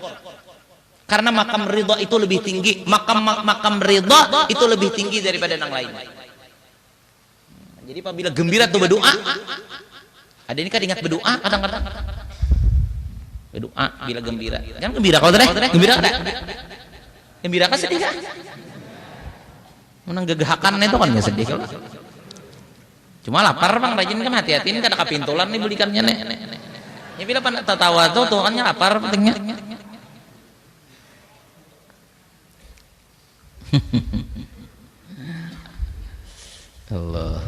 Karena makam ridha itu lebih tinggi. Makam ridha itu lebih tinggi daripada yang lain. Jadi apabila gembira tuh berdoa. Ada ini kan ingat berdoa kadang-kadang. Berdoa bila gembira. Jangan gembira kalau teh. Gembira ada. Gembira kan sedih kan? Menang gegahakan itu kan nggak sedih kalau. Cuma lapar bang rajin kan hati-hatiin kan ada kapintulan nih belikannya nih. Ya bila pan tertawa tuh kan lapar pentingnya. Allah.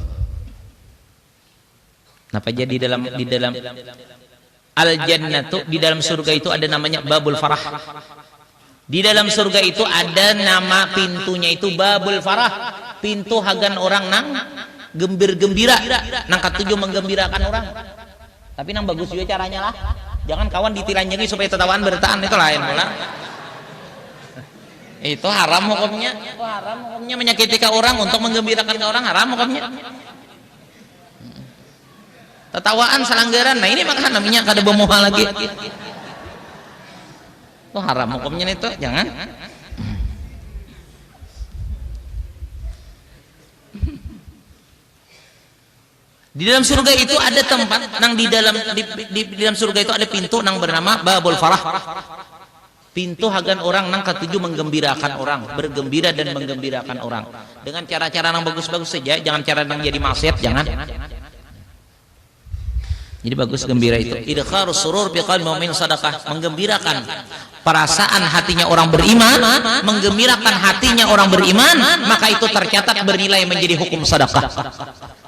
Kenapa jadi di dalam al jannatu, di dalam surga itu ada namanya babul farah. Di dalam surga itu ada nama pintunya itu babul farah, pintu hagan orang nang gembira, nang katuju menggembirakan orang. Tapi nang bagus juga caranya lah. Jangan kawan ditilanjangi supaya tetawaan bertahan, itu lain pula. Itu haram hukumnya. Itu haram hukumnya menyakiti ke orang untuk menggembirakan ke orang, haram hukumnya. Tetawaan selanggaran, nah ini maka namanya kada bemoha lagi. Itu haram hukumnya itu, jangan. Di dalam surga itu ada tempat, nang di dalam surga itu ada pintu nang bernama babul farah. Pintu hagan orang nang katuju menggembirakan orang, bergembira dan menggembirakan orang dengan cara-cara nang bagus-bagus saja, jangan cara nang jadi maksiat, jangan. Jadi bagus gembira itu. Idkharus surur fi qalbi mu'min sadaqah, menggembirakan perasaan hatinya orang beriman, menggembirakan hatinya orang beriman, maka itu tercatat bernilai menjadi hukum sedekah.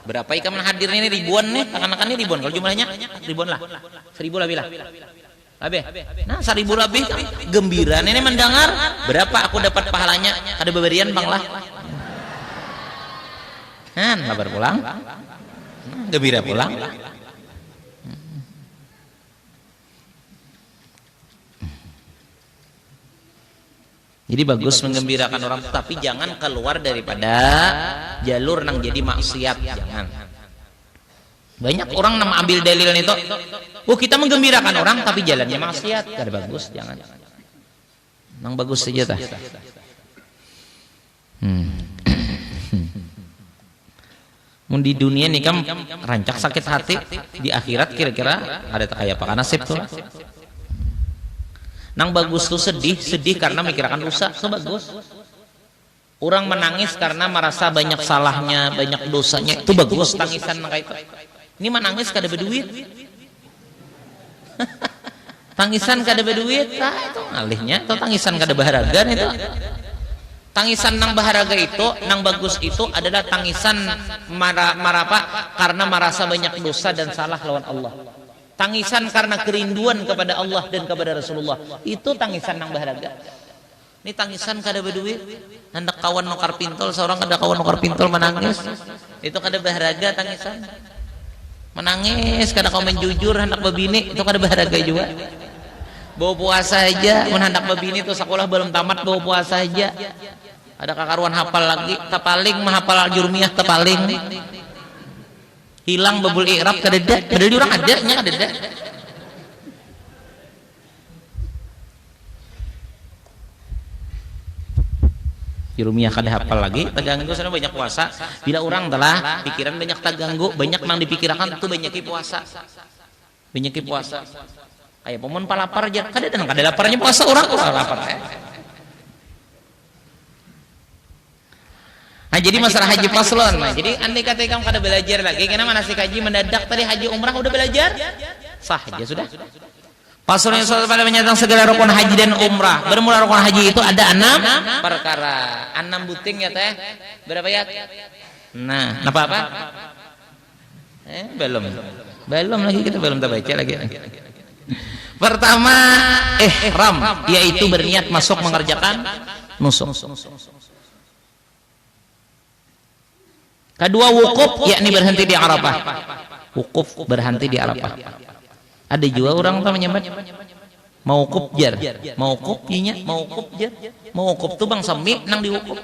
Berapa ikan hadir ini ribuan nih, akan-akan ini ribuan. Kalau jumlahnya ribuan lah, 1000 lebih lah. Lebih. Nah, 1000 lebih kan gembira. Ini mendengar berapa aku dapat pahalanya? Ada beberian bang lah. Kan, kabar pulang. Gembira pulang. Jadi bagus menggembirakan orang, tapi jangan keluar daripada jalur nang jadi maksiat, jangan. Banyak orang nang ambil dalil itu, kita menggembirakan orang tapi jalannya maksiat, kada bagus, jangan. Nang bagus saja tah. Mun di dunia nih kam rancak sakit hati, di akhirat kira-kira ada tak kayak apa nasib tuh. Nang bagus tuh sedih karena mikirkan dosa, itu bagus. Orang menangis karena merasa banyak salahnya, banyak dosanya, itu bagus. Tangisan kayak itu. Ini menangis kada berduit. Tangisan kada berduit, itu alihnya. Itu tangisan kada baharaga itu. Tangisan nang baharaga itu, nang bagus itu adalah tangisan marapa karena merasa banyak dosa dan salah lawan Allah. Tangisan karena kerinduan kepada Allah dan kepada Rasulullah, itu tangisan nang baharaga. Ini tangisan kada berduit, hendak kawan nukar pintol, seorang kada kawan nukar pintol menangis, itu kada baharaga tangisan. Menangis kada kau menjujur hendak babini, itu kada baharaga juga. Bawa puasa aja, hendak babini itu sekolah belum tamat bawa puasa aja. Ada kakaruan hafal lagi, tapaling menghafal jurmiyah tapaling. Hilang babul i'rab kadeda, padahal orang adanya kadeda. Jurumiyah kada hafal lagi, terganggu sana banyak puasa. Bila orang telah pikiran banyak terganggu, banyak mang dipikirkan itu banyak puasa. Banyak puasa. Kayak pemun palapar aja, kada laparnya puasa orang lapar. Nah, jadi masalah haji paslon. Nah, jadi andai kata kamu kada belajar lagi, karena manasik haji mendadak tadi haji umrah udah belajar, sah aja sudah. Paslon yang pada menyatakan segala rukun haji dan umrah. Bermula rukun haji itu ada 6 perkara. 6 buting ya teh. Berapa ya? Nah, apa? Belum lagi kita belum terbaca lagi. Pertama, ihram, yaitu berniat masuk mengerjakan nusuk. Kedua, wukuf, yakni berhenti di Arafah. Wukuf berhenti di Arafah. Ada juga orang tuh menyebut mauquf jar, mauquf nya, mauquf jar. Mauquf tuh bang sami nang di wukuf.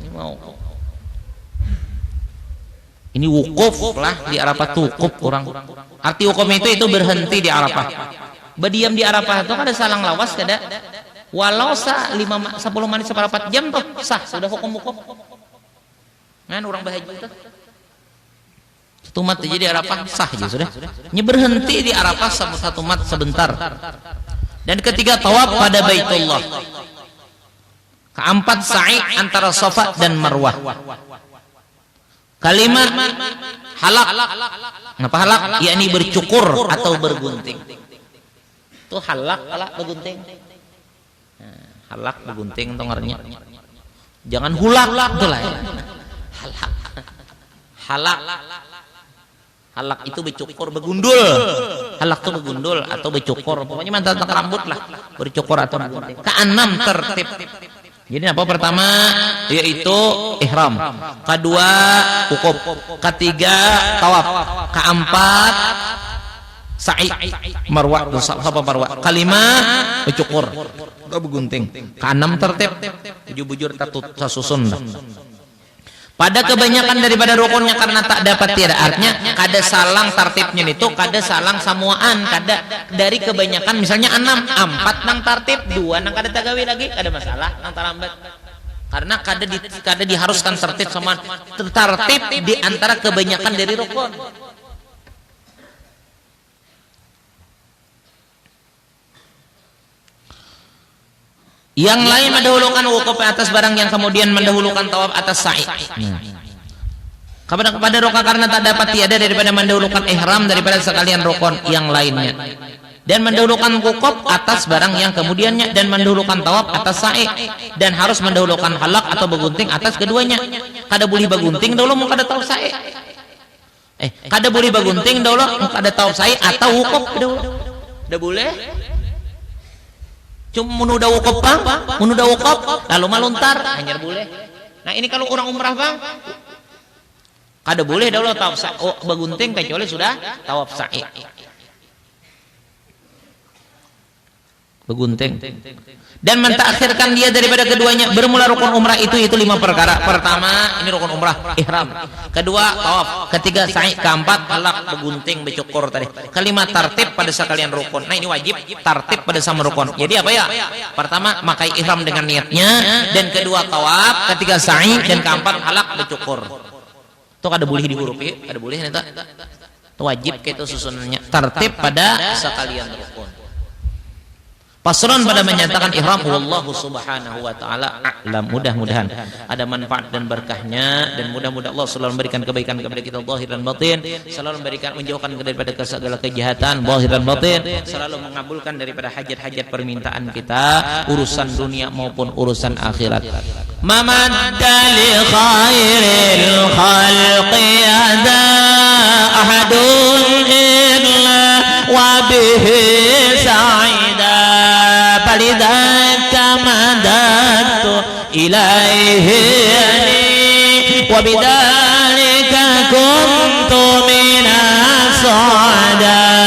Ini mauquf. Ini wukuf lah di Arafah tuh wukuf orang. Arti wukuf itu berhenti di Arafah. Berdiam di Arafah itu kan ada salang lawas kada. Walau 10 menit seperempat jam tuh sah sudah hukum wukuf. Kan orang bahagia itu satu mat jadi Arafah sah aja sudah. Ini berhenti di Arafah satu mat sebentar. Dan ketiga tawaf pada Baitullah. Keempat sa'i antara Safa dan Marwah. Kalimat halak. Apa halak? Yakni bercukur atau bergunting. Itu halak bergunting. Halak bergunting itu ngaranya. Jangan hulak itulah ya. Halak. halak. Halak itu becukur, begundul. Halak itu begundul atau becukur. Pokoknya mantan rambut lah, bercukur atau begunting. Keenam tertib. Jadi apa pertama yaitu ihram, kedua wukuf, ketiga tawaf, keempat sa'i marwah, kelima becukur atau begunting, keenam tertib, tujuh bujur tasusun. Pada kebanyakan daripada rukunnya karena tak dapat tiada artinya kada salang tartibnya itu kada salang samuaan kada dari kebanyakan misalnya 6 4 nang tartib 2 nang kada tagawi lagi kada masalah nang tarambat karena kada diharuskan tertib sama tertib di antara kebanyakan dari rukun. Yang lain mendahulukan wukuf atas barang yang kemudian mendahulukan tawaf atas sa'i. Kepada rukun karena tak dapat tiada daripada mendahulukan ihram daripada sekalian rukun yang lainnya. Dan mendahulukan wukuf atas barang yang kemudiannya dan mendahulukan tawaf atas sa'i dan harus mendahulukan halak atau begunting atas keduanya. Kada boleh begunting dahulu mau kada tawaf sa'i. Kada boleh begunting dahulu mau kada tawaf sa'i atau wukuf dahulu. Dah boleh? Cuma menudah wukuf bang, menudah wukuf lalu maluntar hanya boleh. Nah ini kalau orang umrah bang, kada boleh dahulu tawaf sa'i, begunting kecuali sudah tawaf sa'i. Begunting. Dan mentakhirkan dia daripada keduanya bermula rukun umrah itu 5 perkara. Pertama ini rukun umrah ihram, kedua tawaf, ketiga sa'i, keempat halak, begunting, becukur tadi, kelima tartib pada sekalian rukun. Nah ini wajib tartib pada sama rukun. Jadi apa ya? Pertama makai ihram dengan niatnya, dan kedua tawaf, ketiga sa'i, dan keempat halak, becukur. Itu kada boleh dihurupi, kada boleh neta. Itu wajib itu susunannya tartib pada sekalian rukun. Pasron pada menyatakan ihram, wallahu subhanahu wa ta'ala a'lam. Mudah-mudahan ada manfaat dan berkahnya, dan mudah-mudahan Allah selalu memberikan kebaikan kepada kita zahir dan batin, selalu memberikan menjauhkan daripada segala kejahatan zahir dan batin, selalu mengabulkan daripada hajat-hajat permintaan kita, urusan dunia maupun urusan akhirat. Mamadda li khairil khalqi ada ahadun illa wa bihi sa'ida فلذاك مددت إليه وبذلك كنت من السعداء.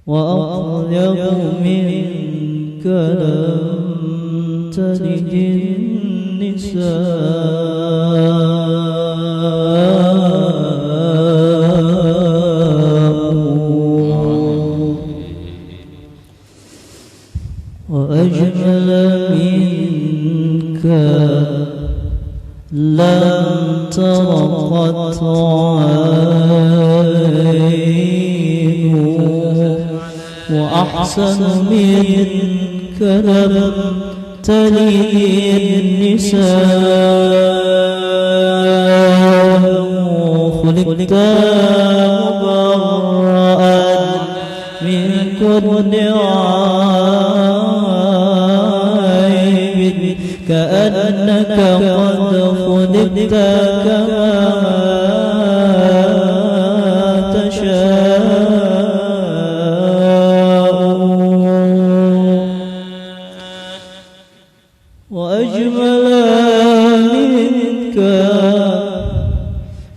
وأطيب منك لم تلد النساء وأجمل منك لم ترقت عين وأحسن منك لم تلد النساء خلقت مبرأ من كل عيب كأنك قد خلقت كما وأجمل منك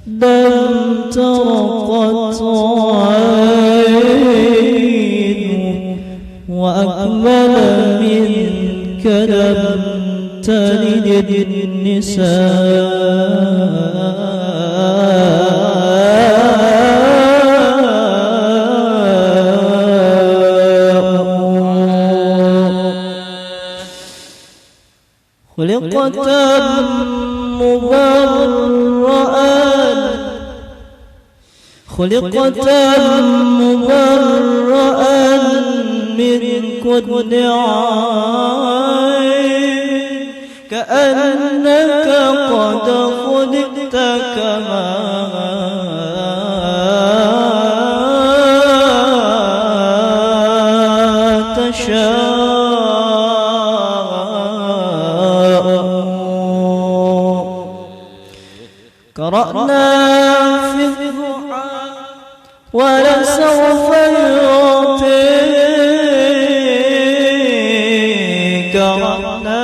لم ترقت عين وأكمل منك لم تلد النساء خلقت مبرأ من كل عيب كأنك قد خلقت كما تشاء قرأنا في الضحى ولسوف يعطيك قرأنا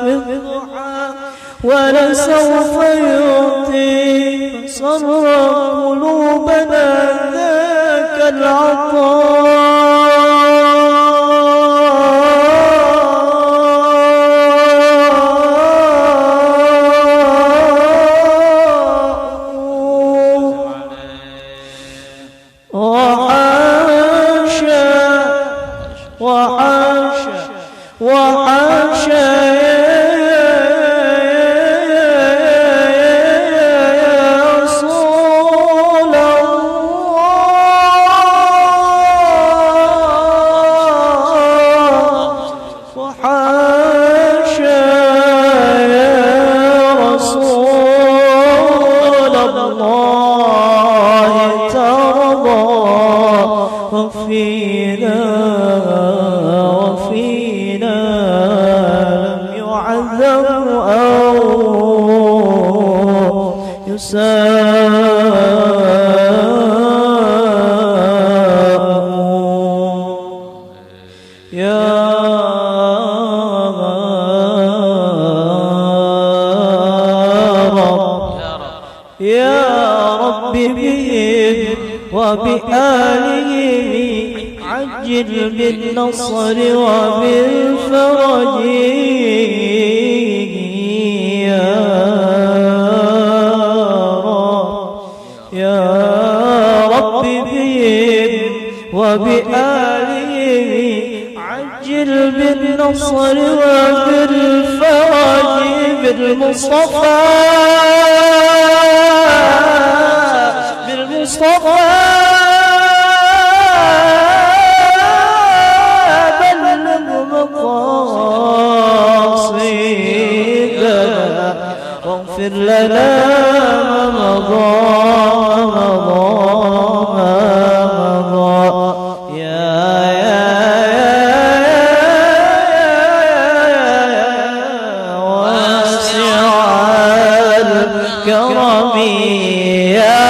في الضحى ولسوف يعطيك صر قلوبنا عجل بالنصر وبالفرج يا رب بهم وبآله عجل بالنصر وبالفرج بالمصطفى واغفر لنا ما مضى يا واسع الكرم يا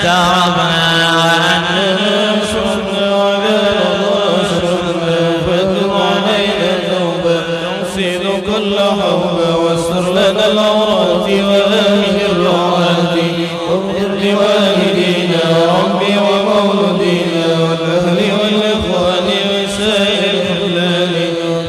اعترفنا وأننا شرنا وأشرنا فتب علينا توبة تغسل كل حوبة واستر لنا العورات وآمن الرعاة واغفر لوالدينا ربي ومولدينا والأهل والإخوان وسائر الخلان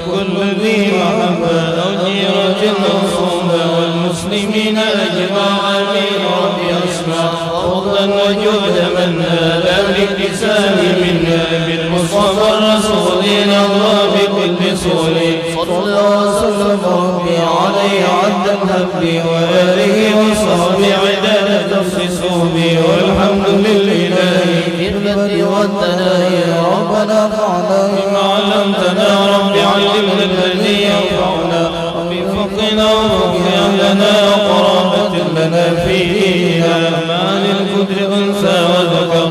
كل ذي محبة أو جيرة مصومة والمسلمين أجمع آمين ربي أسمع فضلا وجود من لا بالاكتساب منا بالمصطفى الرسول الله بكل سول صلى وسلم ربي عليه عدا هبي وآله وصحبه عداد تخصصوا بي والحمد لله في البدء والثنايا ربنا فعنا بما علمتنا رب علمنا الذي ينفعنا ربي فقنا وفقنا لنا وقرابة لنا فيها ما للقدر أنسى وذكر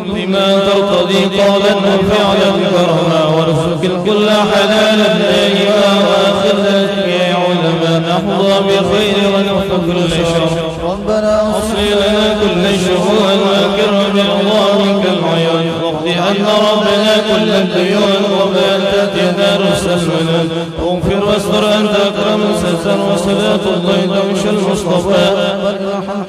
بما ترتضي قولا وفعلا كرما وارزق الكل حلالا دائما واخر ذلك يا علماء نحظى بخير ونحفظ كل شر ربنا اصل لنا كل شهوة واكرم بعظامك العيون واقض أن ربنا كل الديون وما تاتينا رسل المنون اغفر واستر أنت أكرم ستر وصلاة الله دوش المصطفى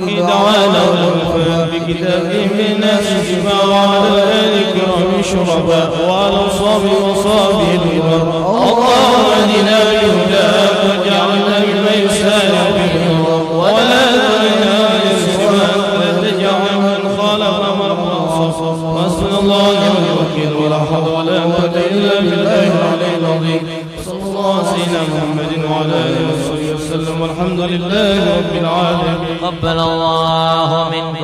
في دعوانا والوفاء بكتابه من الناس شفاء وعلى الآل كرام شرباء وعلى وصابه الغبر اللهم اهدنا بهداك واجعلنا ممن يسارع به ولا تهدنا لسواك ولا تجعل من خالف امرك حسبنا الله ونعم الوكيل ولا حول ولا قوة الا بالله العلي العظيم صلى الله على سيدنا محمد وعلى اله وصحبه وسلم والحمد لله رب العالمين. تقبل الله منكم